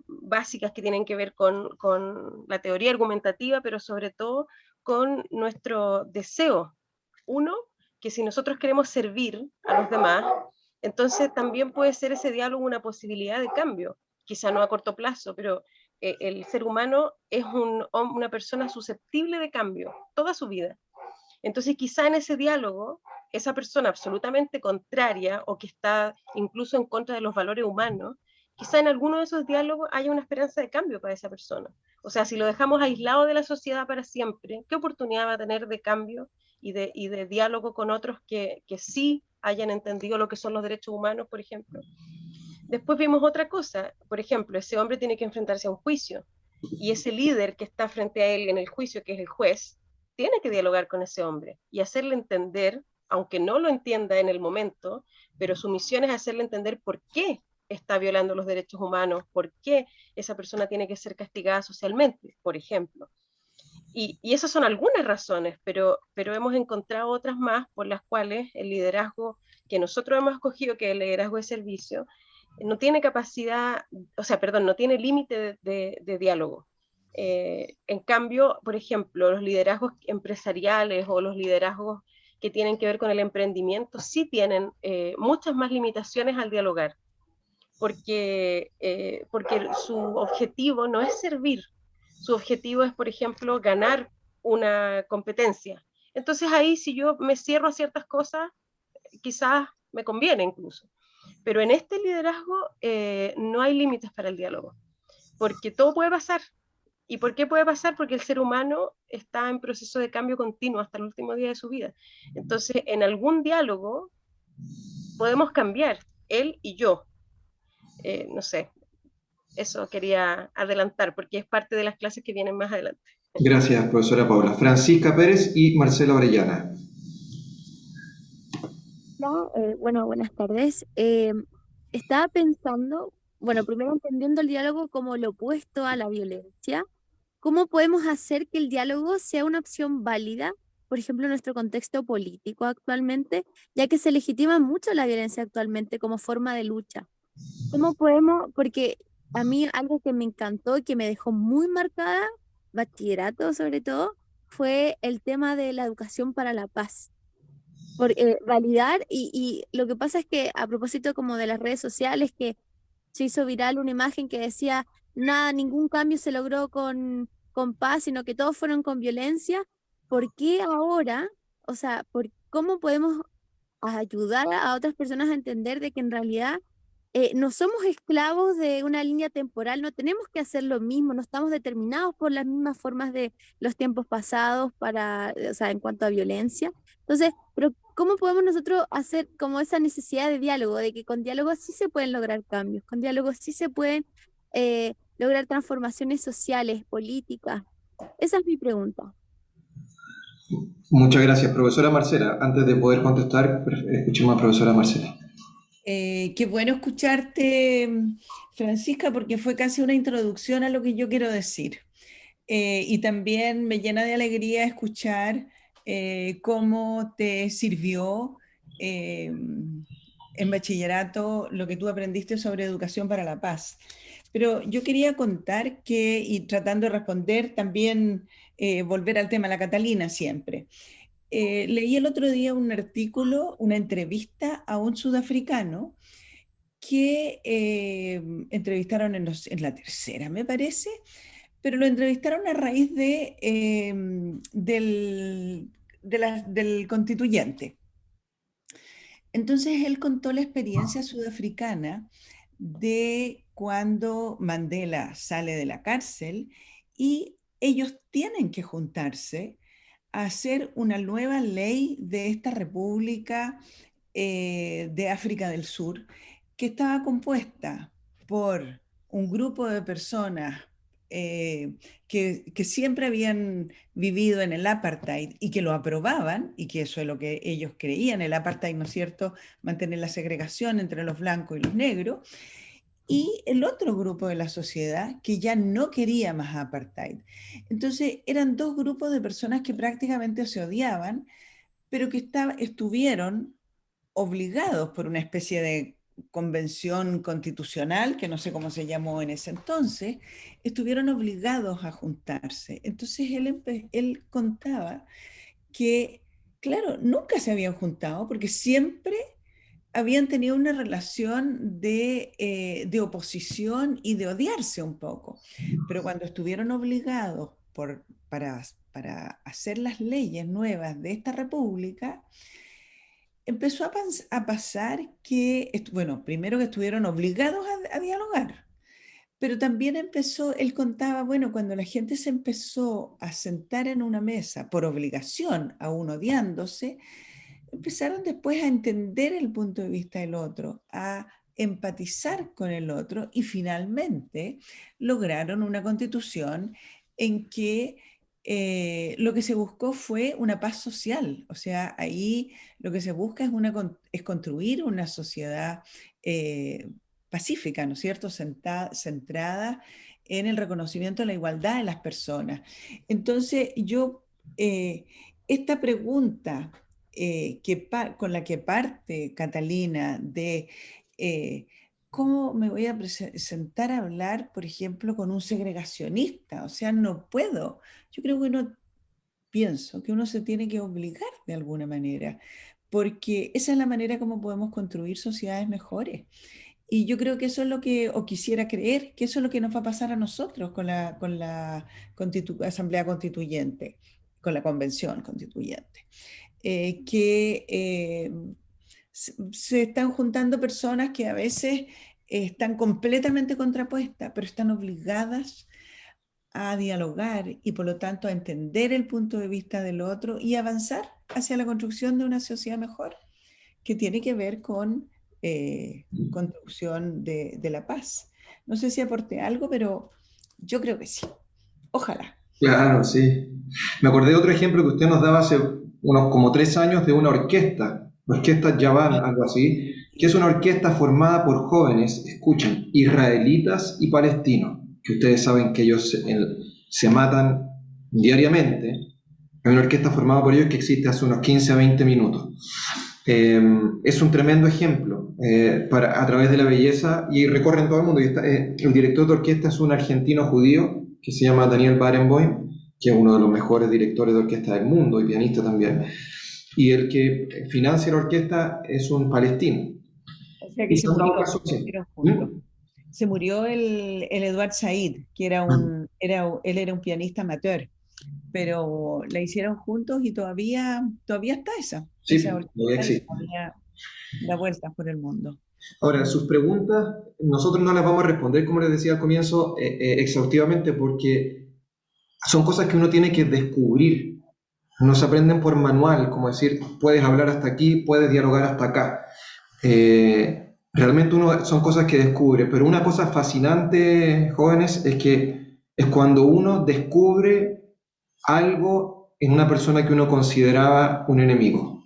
básicas que tienen que ver con la teoría argumentativa, pero sobre todo con nuestro deseo. Uno, que si nosotros queremos servir a los demás, entonces también puede ser ese diálogo una posibilidad de cambio, quizá no a corto plazo, pero el ser humano es una persona susceptible de cambio toda su vida. Entonces quizá en ese diálogo, esa persona absolutamente contraria o que está incluso en contra de los valores humanos, quizá en alguno de esos diálogos haya una esperanza de cambio para esa persona. O sea, si lo dejamos aislado de la sociedad para siempre, ¿qué oportunidad va a tener de cambio y de diálogo con otros que sí hayan entendido lo que son los derechos humanos, por ejemplo? Después vimos otra cosa, por ejemplo, ese hombre tiene que enfrentarse a un juicio y ese líder que está frente a él en el juicio, que es el juez, tiene que dialogar con ese hombre y hacerle entender, aunque no lo entienda en el momento, pero su misión es hacerle entender por qué está violando los derechos humanos, por qué esa persona tiene que ser castigada socialmente, por ejemplo. Y esas son algunas razones, pero hemos encontrado otras más por las cuales el liderazgo que nosotros hemos escogido, que es el liderazgo de servicio, no tiene capacidad, o sea, perdón, no tiene límite de diálogo. En cambio, por ejemplo, los liderazgos empresariales o los liderazgos que tienen que ver con el emprendimiento sí tienen muchas más limitaciones al dialogar, porque su objetivo no es servir, su objetivo es, por ejemplo, ganar una competencia. Entonces ahí si yo me cierro a ciertas cosas, quizás me conviene incluso. Pero en este liderazgo no hay límites para el diálogo, porque todo puede pasar. ¿Y por qué puede pasar? Porque el ser humano está en proceso de cambio continuo hasta el último día de su vida. Entonces, en algún diálogo podemos cambiar, él y yo. No sé, eso quería adelantar, porque es parte de las clases que vienen más adelante. Gracias, profesora Paula. Francisca Pérez y Marcela Orellana. No, bueno, buenas tardes. Estaba pensando, bueno, primero entendiendo el diálogo como lo opuesto a la violencia, ¿cómo podemos hacer que el diálogo sea una opción válida, por ejemplo, en nuestro contexto político actualmente, ya que se legitima mucho la violencia actualmente como forma de lucha? ¿Cómo podemos? Porque a mí algo que me encantó y que me dejó muy marcada, bachillerato sobre todo, fue el tema de la educación para la paz. Por validar, y lo que pasa es que a propósito como de las redes sociales, que se hizo viral una imagen que decía, nada, ningún cambio se logró con paz, sino que todos fueron con violencia. ¿Por qué ahora? O sea, ¿cómo podemos ayudar a otras personas a entender de que en realidad no somos esclavos de una línea temporal, no tenemos que hacer lo mismo, no estamos determinados por las mismas formas de los tiempos pasados o sea, en cuanto a violencia? Entonces, pero ¿cómo podemos nosotros hacer como esa necesidad de diálogo, de que con diálogo sí se pueden lograr cambios, con diálogo sí se pueden lograr transformaciones sociales, políticas? Esa es mi pregunta. Muchas gracias, profesora Marcela. Antes de poder contestar, escuchemos a profesora Marcela. Qué bueno escucharte, Francisca, porque fue casi una introducción a lo que yo quiero decir. Y también me llena de alegría escuchar cómo te sirvió en bachillerato lo que tú aprendiste sobre educación para la paz. Pero yo quería contar que, y tratando de responder también, volver al tema, la Catalina siempre. Leí el otro día un artículo, una entrevista a un sudafricano que entrevistaron en la tercera, me parece, pero lo entrevistaron a raíz del constituyente. Entonces él contó la experiencia sudafricana de cuando Mandela sale de la cárcel y ellos tienen que juntarse a hacer una nueva ley de esta república de África del Sur, que estaba compuesta por un grupo de personas que siempre habían vivido en el apartheid y que lo aprobaban, y que eso es lo que ellos creían, el apartheid, ¿no es cierto?, mantener la segregación entre los blancos y los negros, y el otro grupo de la sociedad que ya no quería más apartheid. Entonces eran dos grupos de personas que prácticamente se odiaban, pero que estuvieron obligados por una especie de convención constitucional, que no sé cómo se llamó en ese entonces, estuvieron obligados a juntarse. Entonces él contaba que, claro, nunca se habían juntado porque siempre habían tenido una relación de oposición y de odiarse un poco. Pero cuando estuvieron obligados para hacer las leyes nuevas de esta república, empezó a pasar que, bueno, primero que estuvieron obligados a dialogar, pero también él contaba, bueno, cuando la gente se empezó a sentar en una mesa por obligación, aún odiándose, empezaron después a entender el punto de vista del otro, a empatizar con el otro y finalmente lograron una constitución en que lo que se buscó fue una paz social. O sea, ahí lo que se busca es construir una sociedad pacífica, ¿no es cierto?, centrada en el reconocimiento de la igualdad de las personas. Entonces, esta pregunta con la que parte Catalina de cómo me voy a sentar a hablar, por ejemplo, con un segregacionista, o sea, no puedo. Yo creo que pienso que uno se tiene que obligar de alguna manera, porque esa es la manera como podemos construir sociedades mejores. Y yo creo que eso es lo que, o quisiera creer, que eso es lo que nos va a pasar a nosotros con la Asamblea Constituyente, con la Convención Constituyente. Se están juntando personas que a veces están completamente contrapuestas, pero están obligadas a dialogar y por lo tanto a entender el punto de vista del otro y avanzar hacia la construcción de una sociedad mejor, que tiene que ver con construcción de la paz. No sé si aporté algo, pero yo creo que sí. Ojalá. Claro, sí. Me acordé de otro ejemplo que usted nos daba hace unos como 3 años de una orquesta Yavan, algo así, que es una orquesta formada por jóvenes, escuchen, israelitas y palestinos, que ustedes saben que ellos se matan diariamente. Es una orquesta formada por ellos que existe hace unos 15 a 20 minutos. Es un tremendo ejemplo a través de la belleza y recorren todo el mundo. El director de orquesta es un argentino judío que se llama Daniel Barenboim, que es uno de los mejores directores de orquesta del mundo y pianista también. Y el que financia la orquesta es un palestino. O sea que se murió el Eduard Said, que él era un pianista amateur, pero la hicieron juntos y todavía está esa. Sí, esa todavía existe. Da vueltas por el mundo. Ahora, sus preguntas, nosotros no las vamos a responder, como les decía al comienzo, exhaustivamente, porque son cosas que uno tiene que descubrir. No se aprenden por manual, como decir, puedes hablar hasta aquí, puedes dialogar hasta acá. Realmente son cosas que descubre, pero una cosa fascinante, jóvenes, es cuando uno descubre algo en una persona que uno consideraba un enemigo.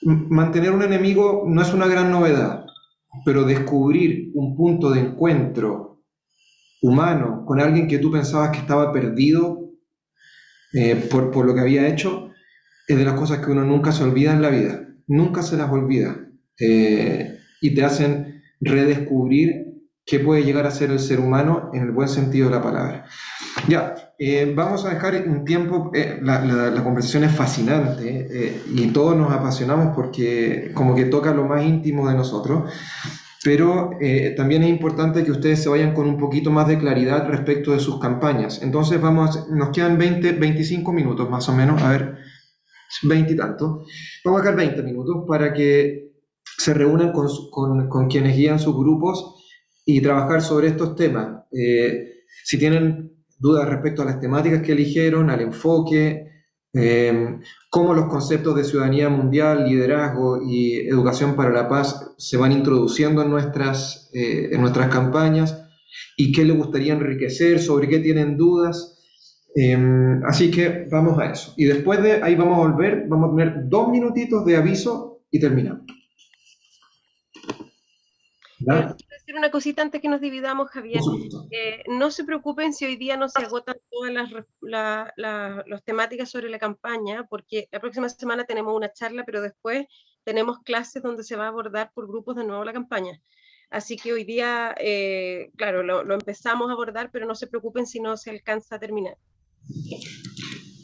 Mantener un enemigo no es una gran novedad, pero descubrir un punto de encuentro humano con alguien que tú pensabas que estaba perdido por lo que había hecho, es de las cosas que uno nunca se olvida en la vida, nunca se las olvida, y te hacen redescubrir qué puede llegar a ser el ser humano en el buen sentido de la palabra. Ya, vamos a dejar un tiempo, la conversación es fascinante y todos nos apasionamos porque como que toca lo más íntimo de nosotros, pero también es importante que ustedes se vayan con un poquito más de claridad respecto de sus campañas. Entonces nos quedan 25 minutos más o menos, a ver, 20 y tanto. Vamos a dejar 20 minutos para que se reúnan con quienes guían sus grupos y trabajar sobre estos temas. Si tienen dudas respecto a las temáticas que eligieron, al enfoque, cómo los conceptos de ciudadanía mundial, liderazgo y educación para la paz se van introduciendo en nuestras campañas y qué les gustaría enriquecer, sobre qué tienen dudas. Así que vamos a eso. Y después de ahí vamos a volver, vamos a tener 2 minutitos de aviso y terminamos. ¿Ya? quiero decir una cosita antes que nos dividamos, Javier. Por supuesto. No se preocupen si hoy día no se agotan todas las temáticas sobre la campaña, porque la próxima semana tenemos una charla, pero después tenemos clases donde se va a abordar por grupos de nuevo la campaña. Así que hoy día, claro, lo empezamos a abordar, pero no se preocupen si no se alcanza a terminar.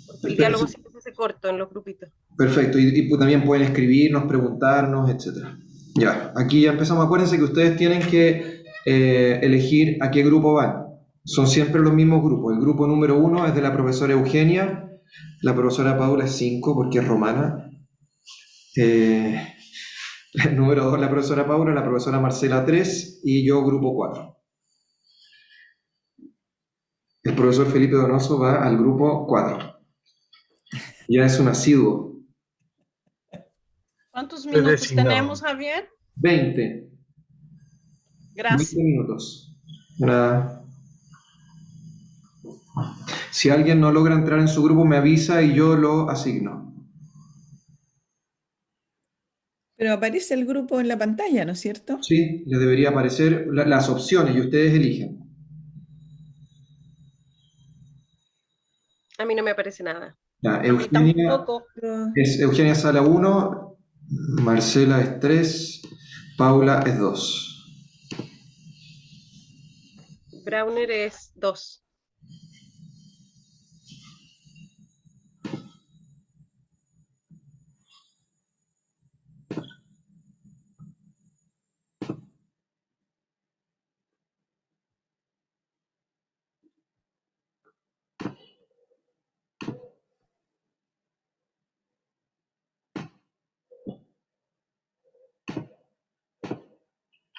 Porque el diálogo siempre se hace corto en los grupitos. Perfecto, y también pueden escribirnos, preguntarnos, etcétera. Ya, aquí ya empezamos. Acuérdense que ustedes tienen que elegir a qué grupo van. Son siempre los mismos grupos. El grupo número 1 es de la profesora Eugenia, la profesora Paula es 5 porque es romana. El número 2 la profesora Paula, la profesora Marcela 3 y yo grupo 4. El profesor Felipe Donoso va al grupo 4. Ya es un asiduo. ¿Cuántos minutos tenemos, Javier? 20. Gracias. 20 minutos. Nada. Si alguien no logra entrar en su grupo, me avisa y yo lo asigno. Pero aparece el grupo en la pantalla, ¿no es cierto? Sí, les debería aparecer las opciones y ustedes eligen. A mí no me aparece nada. Ya, A mí tampoco. Eugenia Sala 1, Marcela es 3, Paula es 2. Browner es 2.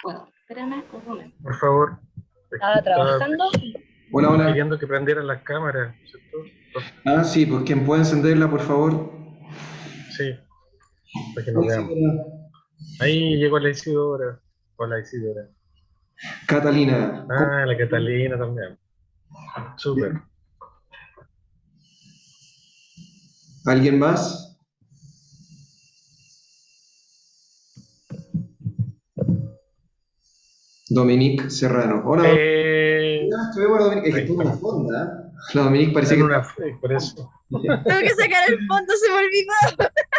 Bueno, espérame un momento. Por favor. Estaba trabajando. Hola, hola. Pidiendo que prendieran las cámaras, ¿cierto? Ah, sí, pues quien puede encenderla, por favor. Sí, para que nos veamos. Ahí llegó la Isidora. Hola, Isidora. Catalina. Ah, la Catalina también. Súper. ¿Alguien más? Dominique Serrano. Hola. Estoy bueno, Dominique. Es que estuvo en una fonda. La Dominique parece que... Por eso. Tengo que sacar el fondo, se me olvidó.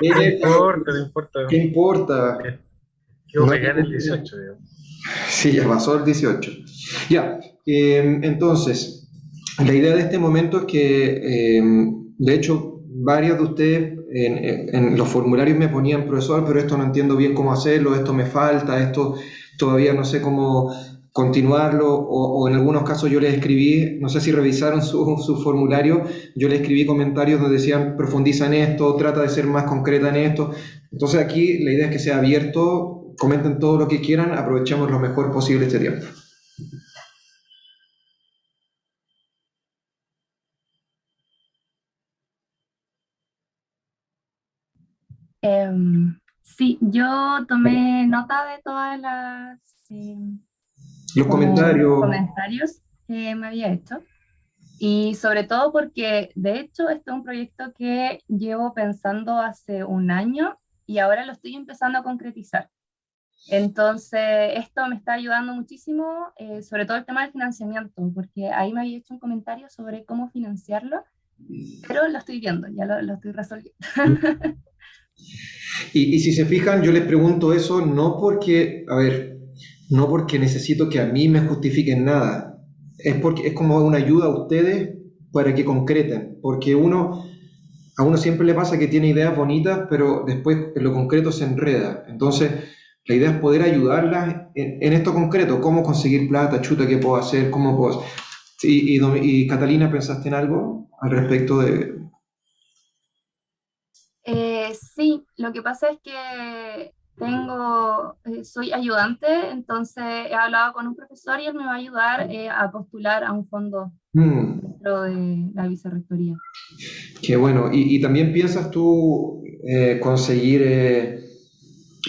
No importa, no importa. ¿Qué importa? Yo me gané el 18, digamos. Sí, ya pasó el 18. Ya, entonces, la idea de este momento es que, de hecho, varios de ustedes en los formularios me ponían, profesor, pero esto no entiendo bien cómo hacerlo, esto me falta, esto todavía no sé cómo continuarlo, o en algunos casos yo les escribí, no sé si revisaron su formulario, yo les escribí comentarios donde decían, profundiza en esto, trata de ser más concreta en esto. Entonces aquí la idea es que sea abierto, comenten todo lo que quieran, aprovechemos lo mejor posible este tiempo. Sí, yo tomé nota de todas los comentarios que me había hecho, y sobre todo porque de hecho este es un proyecto que llevo pensando hace un año y ahora lo estoy empezando a concretizar. Entonces esto me está ayudando muchísimo, sobre todo el tema del financiamiento, porque ahí me había hecho un comentario sobre cómo financiarlo, pero lo estoy viendo, ya lo estoy resolviendo. Y si se fijan, yo les pregunto eso no porque, a ver, no porque necesito que a mí me justifiquen nada, es porque es como una ayuda a ustedes para que concreten, porque a uno siempre le pasa que tiene ideas bonitas, pero después en lo concreto se enreda. Entonces, la idea es poder ayudarlas en esto concreto, cómo conseguir plata, chuta, qué puedo hacer, cómo puedo... Y Catalina, ¿pensaste en algo al respecto de...? Sí, lo que pasa es que soy ayudante, entonces he hablado con un profesor y él me va a ayudar a postular a un fondo dentro de la vicerrectoría. Qué bueno. Y también piensas tú conseguir,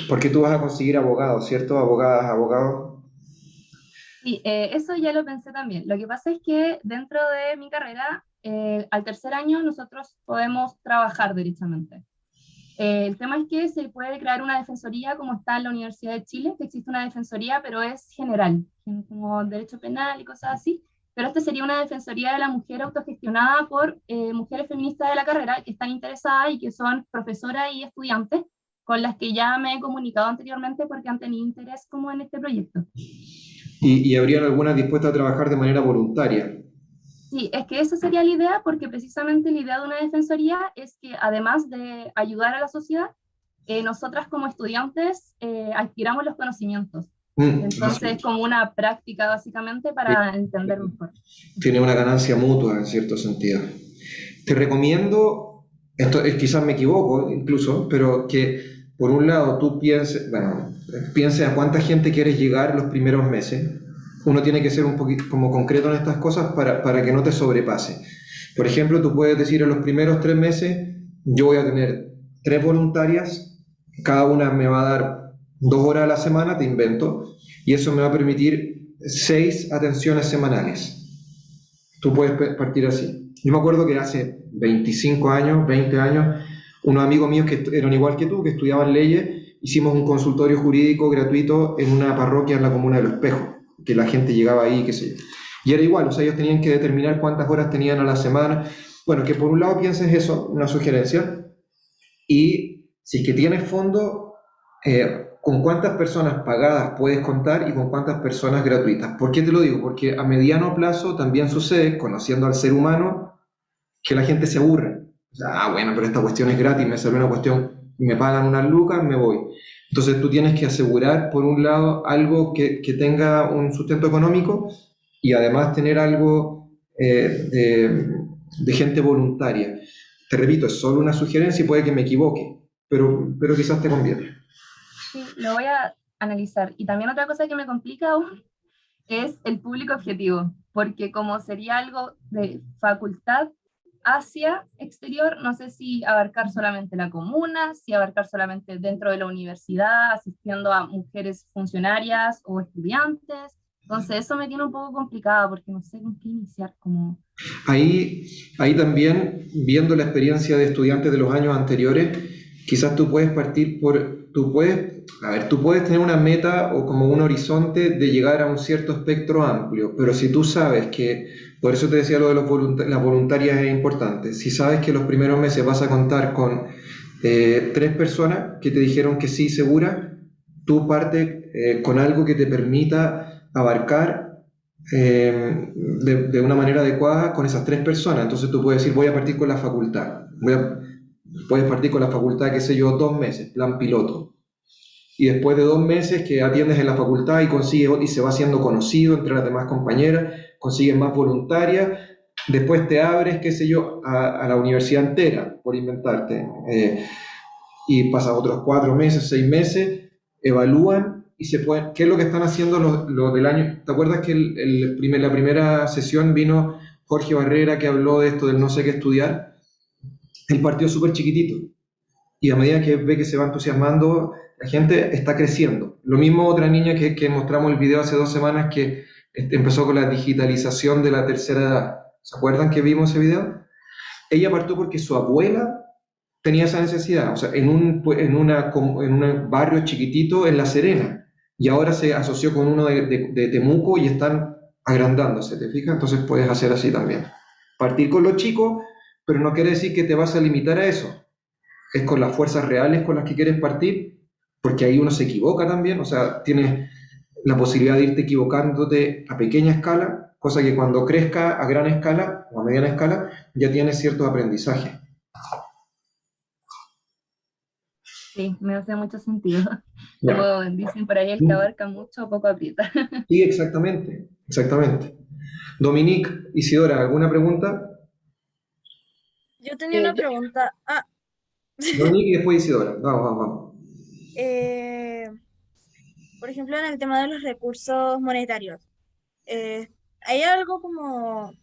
porque tú vas a conseguir abogados, ¿cierto? Abogadas, abogados. Sí, eso ya lo pensé también. Lo que pasa es que dentro de mi carrera, al tercer año nosotros podemos trabajar derechamente. El tema es que se puede crear una defensoría como está en la Universidad de Chile, que existe una defensoría, pero es general, como derecho penal y cosas así. Pero esta sería una defensoría de la mujer autogestionada por mujeres feministas de la carrera que están interesadas y que son profesoras y estudiantes, con las que ya me he comunicado anteriormente porque han tenido interés como en este proyecto. ¿Y habrían algunas dispuestas a trabajar de manera voluntaria? Sí, es que esa sería la idea, porque precisamente la idea de una defensoría es que además de ayudar a la sociedad, nosotras como estudiantes adquiramos los conocimientos. Entonces es como una práctica básicamente para entender mejor. Tiene una ganancia mutua en cierto sentido. Te recomiendo, esto quizás me equivoco incluso, pero que por un lado tú pienses, bueno, pienses a cuánta gente quieres llegar los primeros meses. Uno tiene que ser un poquito como concreto en estas cosas para que no te sobrepase. Por ejemplo, tú puedes decir en los primeros 3 meses, yo voy a tener 3 voluntarias, cada una me va a dar 2 horas a la semana, te invento, y eso me va a permitir 6 atenciones semanales. Tú puedes partir así. Yo me acuerdo que hace 25 años, 20 años, unos amigos míos que eran igual que tú, que estudiaban leyes, hicimos un consultorio jurídico gratuito en una parroquia en la comuna de Los Espejos, que la gente llegaba ahí, qué sé yo. Y era igual, o sea, ellos tenían que determinar cuántas horas tenían a la semana. Bueno, que por un lado pienses eso, una sugerencia, y si es que tienes fondo, con cuántas personas pagadas puedes contar y con cuántas personas gratuitas. ¿Por qué te lo digo? Porque a mediano plazo también sucede, conociendo al ser humano, que la gente se aburre. O sea, bueno, pero esta cuestión es gratis, me sale una cuestión, me pagan unas lucas, me voy. Entonces tú tienes que asegurar, por un lado, algo que tenga un sustento económico y además tener algo de gente voluntaria. Te repito, es solo una sugerencia y puede que me equivoque, pero quizás te conviene. Sí, lo voy a analizar. Y también otra cosa que me complica aún es el público objetivo, porque como sería algo de facultad hacia exterior, no sé si abarcar solamente la comuna, si abarcar solamente dentro de la universidad, asistiendo a mujeres funcionarias o estudiantes. Entonces eso me tiene un poco complicada porque no sé con qué iniciar. Como... Ahí también, viendo la experiencia de estudiantes de los años anteriores, quizás tú puedes partir tú puedes tener una meta o como un horizonte de llegar a un cierto espectro amplio, pero si tú sabes que, por eso te decía lo de las voluntarias es importante, si sabes que los primeros meses vas a contar con 3 personas que te dijeron que sí, segura, tú parte con algo que te permita abarcar de una manera adecuada con esas 3 personas. Entonces tú puedes decir, voy a partir con la facultad, puedes partir con la facultad, qué sé yo, 2 meses, plan piloto. Y después de 2 meses que atiendes en la facultad y consigues y se va haciendo conocido entre las demás compañeras, consigues más voluntarias, después te abres, qué sé yo, a la universidad entera, por inventarte, y pasas otros 4 meses, 6 meses, evalúan y se pueden, ¿qué es lo que están haciendo los del año? ¿Te acuerdas que la primera sesión vino Jorge Barrera que habló de esto del no sé qué estudiar? El partido súper chiquitito. Y a medida que ve que se va entusiasmando, la gente está creciendo. Lo mismo otra niña que mostramos el video hace 2 semanas que empezó con la digitalización de la tercera edad. ¿Se acuerdan que vimos ese video? Ella partió porque su abuela tenía esa necesidad, o sea, en un barrio chiquitito en La Serena, y ahora se asoció con uno de Temuco y están agrandándose, ¿te fijas? Entonces puedes hacer así también. Partir con los chicos, pero no quiere decir que te vas a limitar a eso. Es con las fuerzas reales con las que quieres partir, porque ahí uno se equivoca también, o sea, tienes la posibilidad de irte equivocándote a pequeña escala, cosa que cuando crezca a gran escala o a mediana escala, ya tienes cierto aprendizaje. Sí, me hace mucho sentido. Como dicen por ahí, el que abarca mucho, poco aprieta. Sí, exactamente, exactamente. Dominique, Isidora, ¿alguna pregunta? Yo tenía una pregunta. Dominique y después Isidora. Vamos. Por ejemplo, en el tema de los recursos monetarios, ¿hay algo como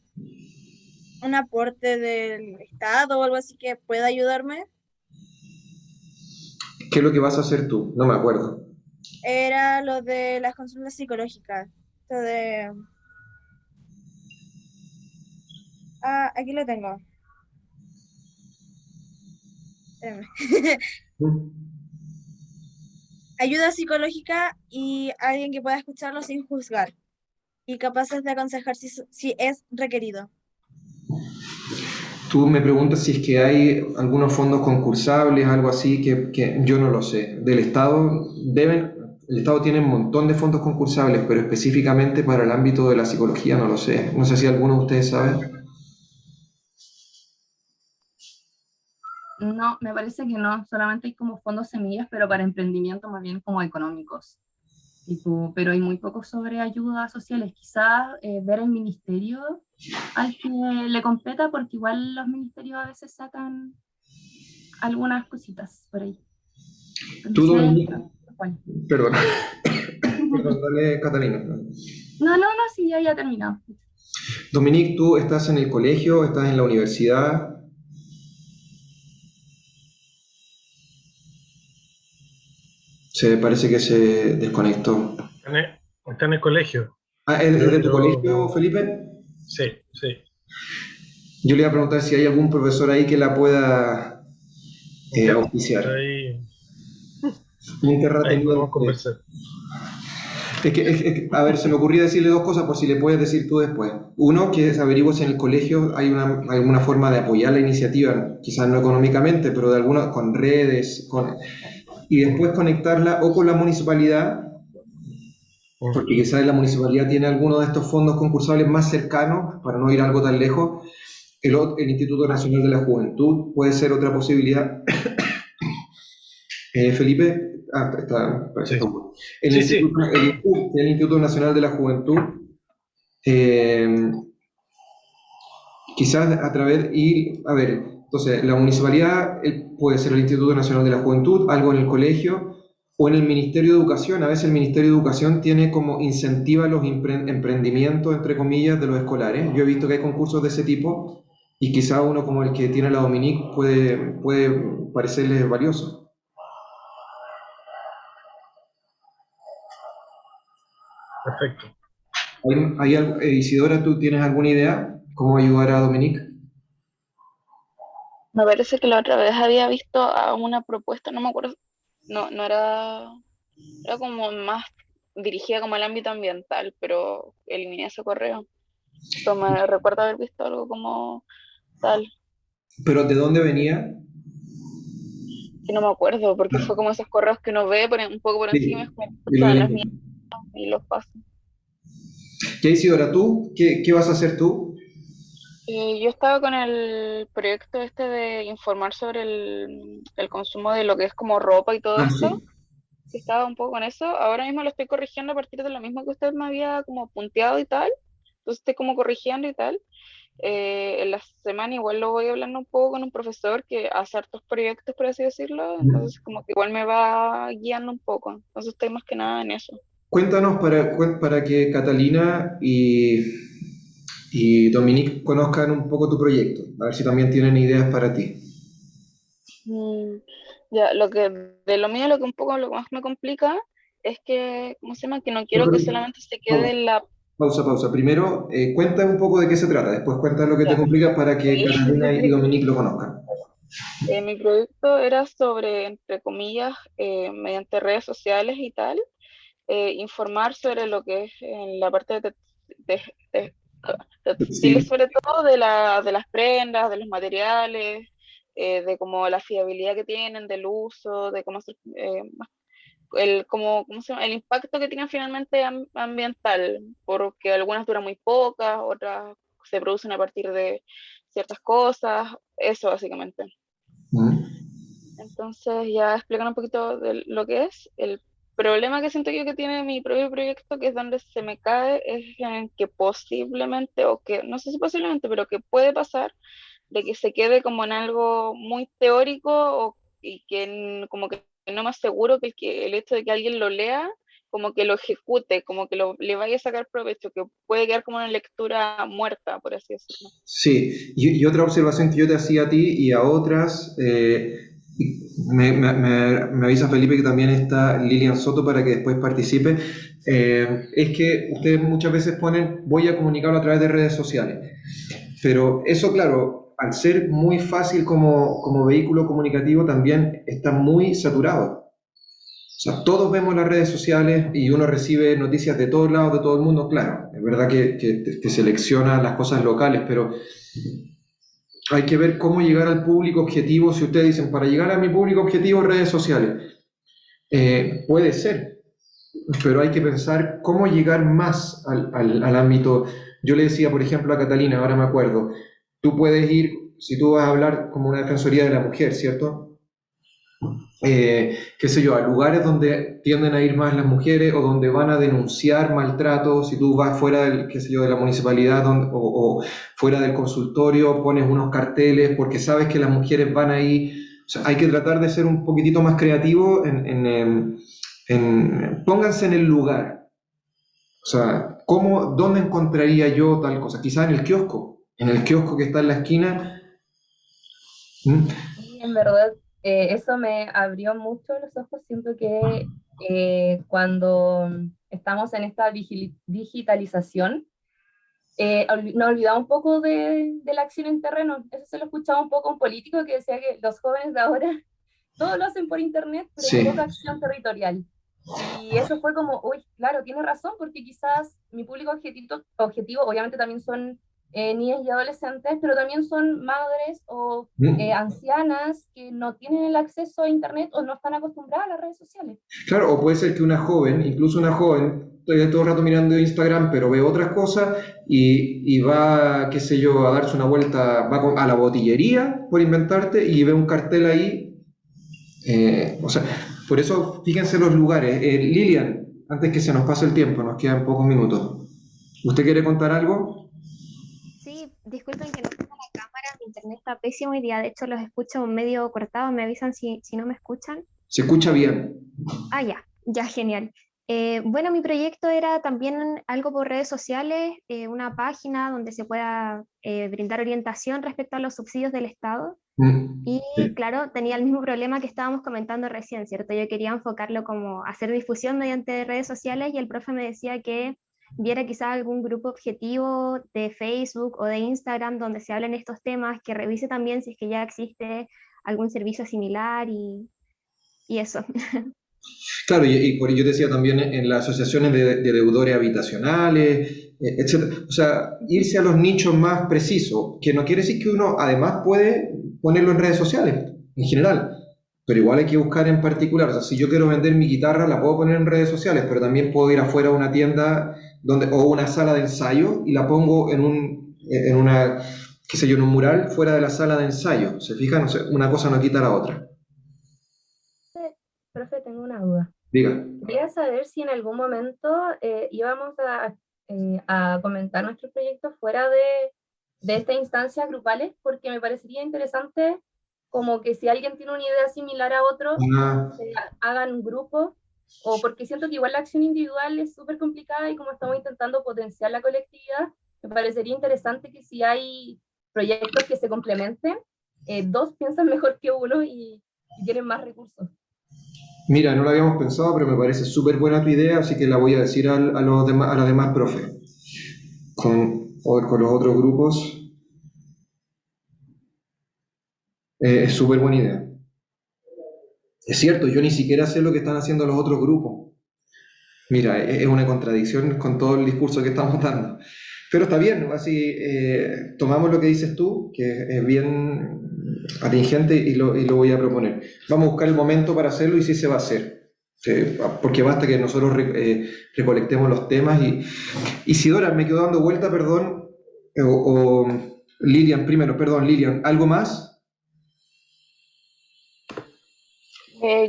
un aporte del Estado o algo así que pueda ayudarme? ¿Qué es lo que vas a hacer tú? No me acuerdo. Era lo de las consultas psicológicas. Lo de... aquí lo tengo. espérame. Ayuda psicológica y alguien que pueda escucharlo sin juzgar y capaces de aconsejar si es requerido. Tú me preguntas si es que hay algunos fondos concursables, algo así, que yo no lo sé. Del Estado el Estado tiene un montón de fondos concursables, pero específicamente para el ámbito de la psicología no lo sé. No sé si alguno de ustedes sabe. No, me parece que no, solamente hay como fondos semillas, pero para emprendimiento más bien como económicos. Pero hay muy poco sobre ayudas sociales. Quizás ver el ministerio al que le competa, porque igual los ministerios a veces sacan algunas cositas por ahí. Tú, Entonces, Dominique, bueno. perdón, perdón, dale, Catalina. No, sí, ya terminado. Dominique, ¿tú estás en el colegio, estás en la universidad? Se parece que se desconectó. Está en el colegio. Ah, ¿es de tu Yo- colegio, Felipe? Sí, sí. Yo le iba a preguntar si hay algún profesor ahí que la pueda auspiciar. Ahí Un podemos terrateniente. conversar. A ver, se me ocurría decirle dos cosas por si le puedes decir tú después. Uno, que es averiguar si en el colegio hay alguna forma de apoyar la iniciativa, quizás no económicamente, pero de alguna, con redes, y después conectarla o con la municipalidad, porque quizás la municipalidad tiene alguno de estos fondos concursables más cercanos, para no ir algo tan lejos. El Instituto Nacional de la Juventud puede ser otra posibilidad. Felipe, Sí. el Instituto Nacional de la Juventud, quizás a través, entonces la municipalidad puede ser el Instituto Nacional de la Juventud, algo en el colegio o en el Ministerio de Educación. A veces el Ministerio de Educación tiene como incentiva los emprendimientos, entre comillas, de los escolares. Yo he visto que hay concursos de ese tipo y quizás uno como el que tiene la Dominique puede parecerles valioso. Perfecto. Isidora, ¿tú tienes alguna idea cómo ayudar a Dominique? Me parece que la otra vez había visto a una propuesta, no me acuerdo, no era como más dirigida como al ámbito ambiental, pero eliminé ese correo. Pero me recuerdo haber visto algo como tal, ¿Pero de dónde venía? que no me acuerdo, porque fue como esos correos que uno ve un poco por Sí, encima, es como y lo en las elimina. mías y los paso. ¿Qué, Isidora, tú? ¿Qué vas a hacer tú? Yo estaba con el proyecto este de informar sobre el consumo de lo que es como ropa y todo Ah, eso. sí. Sí, estaba un poco con eso. Ahora mismo lo estoy corrigiendo a partir de lo mismo que usted me había como punteado y tal. Entonces estoy como corrigiendo y tal. En la semana igual lo voy hablando un poco con un profesor que hace hartos proyectos, por así decirlo. Entonces como que igual me va guiando un poco. Entonces estoy más que nada en eso. Cuéntanos para que Catalina y Dominique conozcan un poco tu proyecto, a ver si también tienen ideas para ti. Ya, de lo mío, lo que un poco lo que más me complica es que, ¿cómo se llama? Que no No, quiero que pero- solamente se quede en la... Pausa. Primero, cuenta un poco de qué se trata, después cuenta lo que te Ya, complica para que sí. Catalina y Dominique lo conozcan. Mi proyecto era sobre, entre comillas, mediante redes sociales y tal, informar sobre lo que es en la parte de- de- de textiles, Sí. sobre todo de las prendas, de los materiales, de como la fiabilidad que tienen, del uso, de cómo hacer, ¿cómo se llama? El impacto que tienen finalmente ambiental, porque algunas duran muy pocas, otras se producen a partir de ciertas cosas, eso básicamente. Entonces ya explican un poquito de lo que es. El problema que siento yo que tiene mi propio proyecto, que es donde se me cae, es en que posiblemente, o que no sé si posiblemente, pero que puede pasar, de que se quede como en algo muy teórico y que como que no me aseguro que el hecho de que alguien lo lea, como que lo ejecute, como que le vaya a sacar provecho, que puede quedar como una lectura muerta, por así decirlo. Sí, y otra observación que yo te hacía a ti y a otras, me avisa Felipe que también está Lilian Soto para que después participe, es que ustedes muchas veces ponen, voy a comunicarlo a través de redes sociales, pero eso claro, al ser muy fácil como vehículo comunicativo, también está muy saturado. O sea, todos vemos las redes sociales y uno recibe noticias de todos lados, de todo el mundo, claro. Es verdad que te selecciona las cosas locales, pero hay que ver cómo llegar al público objetivo. Si ustedes dicen, para llegar a mi público objetivo, redes sociales, puede ser, pero hay que pensar cómo llegar más al ámbito. Yo le decía, por ejemplo, a Catalina, ahora me acuerdo, tú puedes ir, si tú vas a hablar como una defensoría de la mujer, ¿cierto? Qué sé yo, a lugares donde tienden a ir más las mujeres o donde van a denunciar maltrato. Si tú vas fuera del, qué sé yo, de la municipalidad o fuera del consultorio, pones unos carteles porque sabes que las mujeres van ahí. O sea, hay que tratar de ser un poquitito más creativo pónganse en el lugar. O sea, ¿dónde encontraría yo tal cosa? Quizás en el kiosco que está en la esquina. ¿Mm? Y en verdad, eso me abrió mucho los ojos. Siento que cuando estamos en esta digitalización, nos olvidamos un poco de la acción en terreno. Eso se lo escuchaba un poco a un político que decía que los jóvenes de ahora todo lo hacen por internet, pero Sí. hay poca acción territorial. Y eso fue como, uy, claro, tiene razón, porque quizás mi público objetivo obviamente también son niñas y adolescentes, pero también son madres o ancianas que no tienen el acceso a internet o no están acostumbradas a las redes sociales. Claro, o puede ser que incluso una joven, estoy todo el rato mirando Instagram, pero ve otras cosas y va, qué sé yo, a darse una vuelta, a la botillería, por inventarte, y ve un cartel ahí. O sea, por eso fíjense los lugares. Lilian, antes que se nos pase el tiempo, nos quedan pocos minutos. ¿Usted quiere contar algo? Sí, disculpen que no tengo la cámara, mi internet está pésimo hoy día, de hecho los escucho medio cortados, me avisan si no me escuchan. Se escucha bien. Ah, ya, genial. Bueno, mi proyecto era también algo por redes sociales, una página donde se pueda brindar orientación respecto a los subsidios del Estado. Y claro, tenía el mismo problema que estábamos comentando recién, ¿cierto? Yo quería enfocarlo como hacer difusión mediante redes sociales y el profe me decía que viera quizás algún grupo objetivo de Facebook o de Instagram donde se hablen estos temas, que revise también si es que ya existe algún servicio similar y eso. Claro, y por ello yo decía también en las asociaciones de deudores habitacionales, etcétera. O sea, irse a los nichos más precisos, que no quiere decir que uno además puede ponerlo en redes sociales, en general, pero igual hay que buscar en particular. O sea, si yo quiero vender mi guitarra, la puedo poner en redes sociales, pero también puedo ir afuera a una tienda o una sala de ensayo y la pongo en una, qué sé yo, en un mural fuera de la sala de ensayo. ¿Se fijan? O sea, una cosa no quita la otra. Profe, tengo una duda. Diga. Quería saber si en algún momento íbamos a comentar nuestros proyectos fuera de estas instancias grupales, porque me parecería interesante como que si alguien tiene una idea similar a otro, hagan un grupo, o porque siento que igual la acción individual es súper complicada y como estamos intentando potenciar la colectividad, me parecería interesante que si hay proyectos que se complementen, dos piensan mejor que uno y tienen más recursos. Mira, no lo habíamos pensado, pero me parece súper buena tu idea, así que la voy a decir a las demás profes. Con los otros grupos. Es súper buena idea. Es cierto, yo ni siquiera sé lo que están haciendo los otros grupos. Mira, es una contradicción con todo el discurso que estamos dando. Pero está bien, así tomamos lo que dices tú, que es bien atingente, y lo voy a proponer. Vamos a buscar el momento para hacerlo y sí se va a hacer. Porque basta que nosotros recolectemos los temas. Isidora, me quedo dando vuelta, perdón, o Lilian primero, perdón, Lilian, ¿algo más?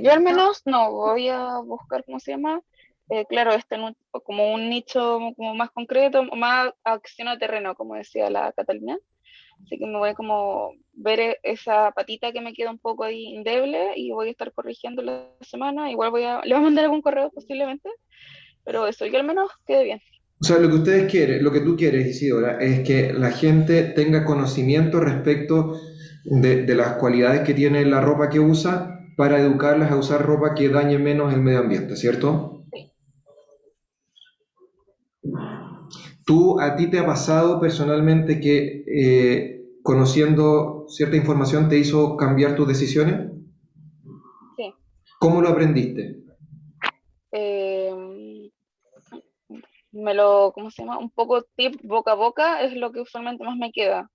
Yo al menos no voy a buscar, ¿cómo se llama? Claro, como un nicho como más concreto, más acción a terreno, como decía la Catalina. Así que me voy a como ver esa patita que me queda un poco ahí endeble y voy a estar corrigiendo la semana. Igual le voy a mandar algún correo posiblemente, pero eso, yo al menos quede bien. O sea, lo que tú quieres, Isidora, es que la gente tenga conocimiento respecto de las cualidades que tiene la ropa que usa para educarlas a usar ropa que dañe menos el medio ambiente, ¿cierto? Sí. ¿A ti te ha pasado personalmente que conociendo cierta información, te hizo cambiar tus decisiones? Sí. ¿Cómo lo aprendiste? ¿Cómo se llama? Un poco tip boca a boca es lo que usualmente más me queda.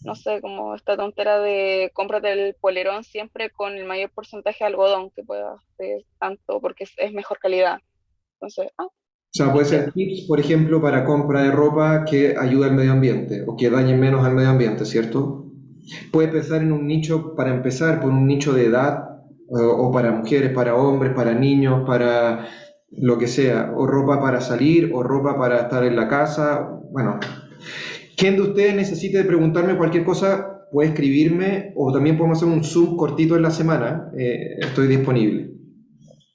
No sé, como esta tontera de cómprate el polerón siempre con el mayor porcentaje de algodón que puedas, tanto porque es mejor calidad. Entonces, O sea, puede ser tips, por ejemplo, para compra de ropa que ayude al medio ambiente o que dañe menos al medio ambiente, ¿cierto? Puedes pensar en un nicho, para empezar, por un nicho de edad, o para mujeres, para hombres, para niños, para lo que sea, o ropa para salir, o ropa para estar en la casa. Bueno, ¿quién de ustedes necesite preguntarme cualquier cosa? Puede escribirme, o también podemos hacer un Zoom cortito en la semana. Estoy disponible,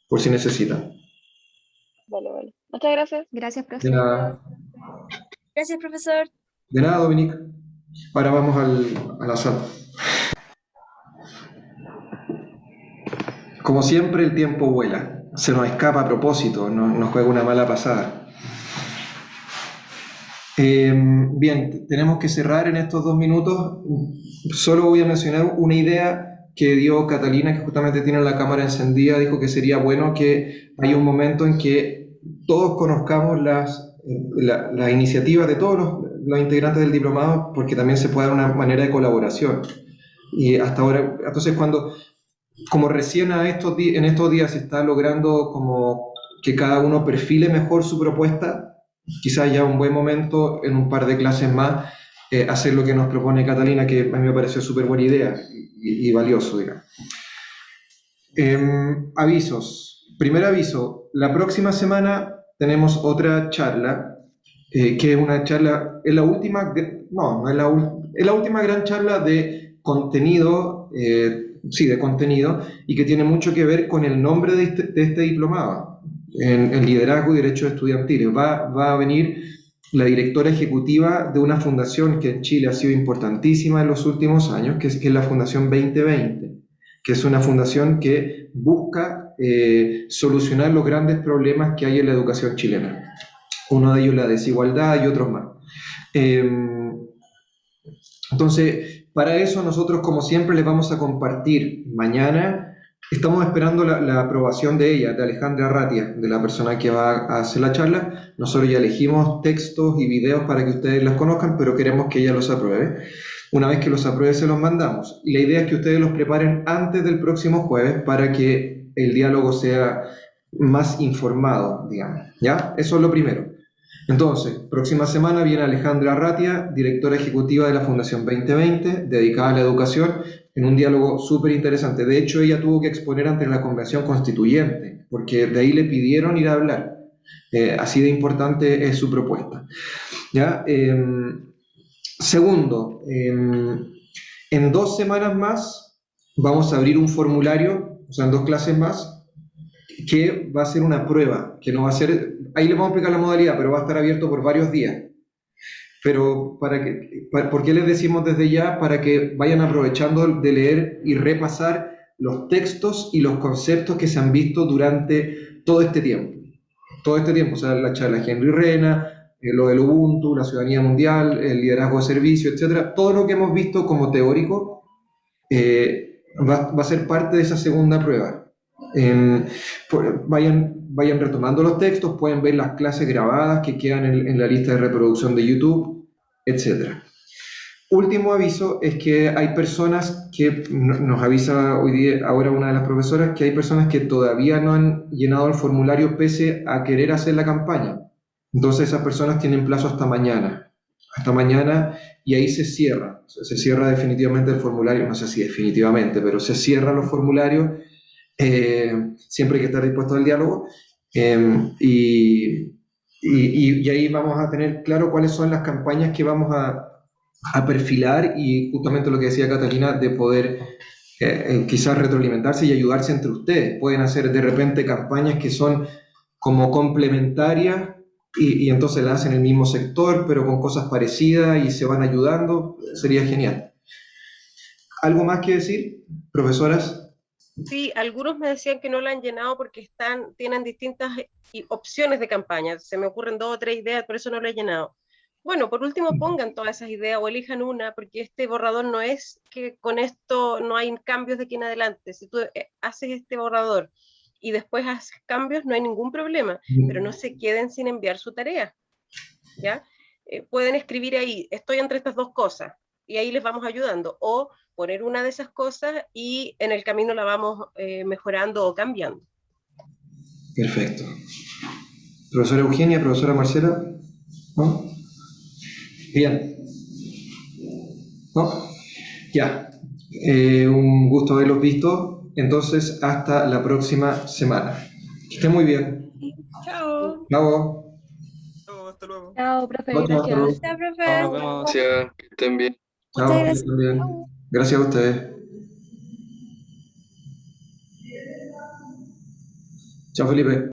por si necesitan. Vale. Muchas gracias. Gracias, profe. De nada. Gracias, profesor. De nada, Dominique. Ahora vamos a la sala. Como siempre, el tiempo vuela. Se nos escapa a propósito, nos juega una mala pasada. Bien, tenemos que cerrar en estos 2 minutos. Solo voy a mencionar una idea que dio Catalina, que justamente tiene la cámara encendida. Dijo que sería bueno que haya un momento en que todos conozcamos las iniciativas de todos los integrantes del diplomado, porque también se puede dar una manera de colaboración. Y hasta ahora, entonces como recién en estos días se está logrando como que cada uno perfile mejor su propuesta, quizás ya un buen momento en un par de clases más hacer lo que nos propone Catalina, que a mí me pareció súper buena idea y valioso, digamos. Avisos. Primer aviso, la próxima semana tenemos otra charla, que es una charla, es la última, no es la última gran charla de contenido, de contenido, y que tiene mucho que ver con el nombre de este diplomado, en liderazgo y derechos estudiantiles. Va a venir la directora ejecutiva de una fundación que en Chile ha sido importantísima en los últimos años, que es la Fundación 2020, que es una fundación que busca solucionar los grandes problemas que hay en la educación chilena. Uno de ellos la desigualdad y otros más. Entonces, para eso nosotros, como siempre, les vamos a compartir mañana. Estamos esperando la aprobación de ella, de Alejandra Arratia, de la persona que va a hacer la charla. Nosotros ya elegimos textos y videos para que ustedes las conozcan, pero queremos que ella los apruebe. Una vez que los apruebe, se los mandamos. Y la idea es que ustedes los preparen antes del próximo jueves para que el diálogo sea más informado, digamos. ¿Ya? Eso es lo primero. Entonces, próxima semana viene Alejandra Arratia, directora ejecutiva de la Fundación 2020, dedicada a la educación, en un diálogo súper interesante. De hecho, ella tuvo que exponer ante la Convención Constituyente, porque de ahí le pidieron ir a hablar. Así de importante es su propuesta. ¿Ya? Segundo, en 2 semanas más vamos a abrir un formulario, o sea, en 2 clases más, que va a ser una prueba, que no va a ser, ahí les vamos a explicar la modalidad, pero va a estar abierto por varios días. Pero ¿por qué les decimos desde ya? Para que vayan aprovechando de leer y repasar los textos y los conceptos que se han visto durante todo este tiempo. Todo este tiempo, o sea, la charla de Henry Rena, lo del Ubuntu, la ciudadanía mundial, el liderazgo de servicio, etc. Todo lo que hemos visto como teórico va a ser parte de esa segunda prueba. Vayan retomando los textos, pueden ver las clases grabadas que quedan en la lista de reproducción de YouTube, etc. Último aviso es que hay personas que nos avisa hoy día, ahora una de las profesoras, que hay personas que todavía no han llenado el formulario pese a querer hacer la campaña. Entonces esas personas tienen plazo hasta mañana, y ahí se cierra definitivamente el formulario, no sé si definitivamente, pero se cierran los formularios. Siempre hay que estar dispuesto al diálogo, y ahí vamos a tener claro cuáles son las campañas que vamos a perfilar, y justamente lo que decía Catalina, de poder quizás retroalimentarse y ayudarse entre ustedes. Pueden hacer de repente campañas que son como complementarias y entonces las hacen en el mismo sector pero con cosas parecidas y se van ayudando. Sería genial. ¿Algo más que decir, profesoras? Sí, algunos me decían que no la han llenado porque tienen distintas opciones de campaña. Se me ocurren 2 o 3 ideas, por eso no la he llenado. bueno, por último pongan todas esas ideas o elijan una, porque este borrador no es que con esto no hay cambios de aquí en adelante. Si tú haces este borrador y después haces cambios, no hay ningún problema, pero no se queden sin enviar su tarea, ¿ya? Pueden escribir ahí, estoy entre estas dos cosas, y ahí les vamos ayudando, o poner una de esas cosas y en el camino la vamos mejorando o cambiando. Perfecto. Profesora Eugenia, profesora Marcela, ¿no? Bien. ¿No? Ya. Un gusto haberlos visto. Entonces, hasta la próxima semana. Que estén muy bien. Chao. Chao. Hasta luego. Chao, profe, Chao, chao, hasta luego. gracias. Chao, profe. Chao, nos vemos. Gracias, que estén bien. Chao, Muchas ustedes gracias. también. Gracias a ustedes. Chao, Felipe.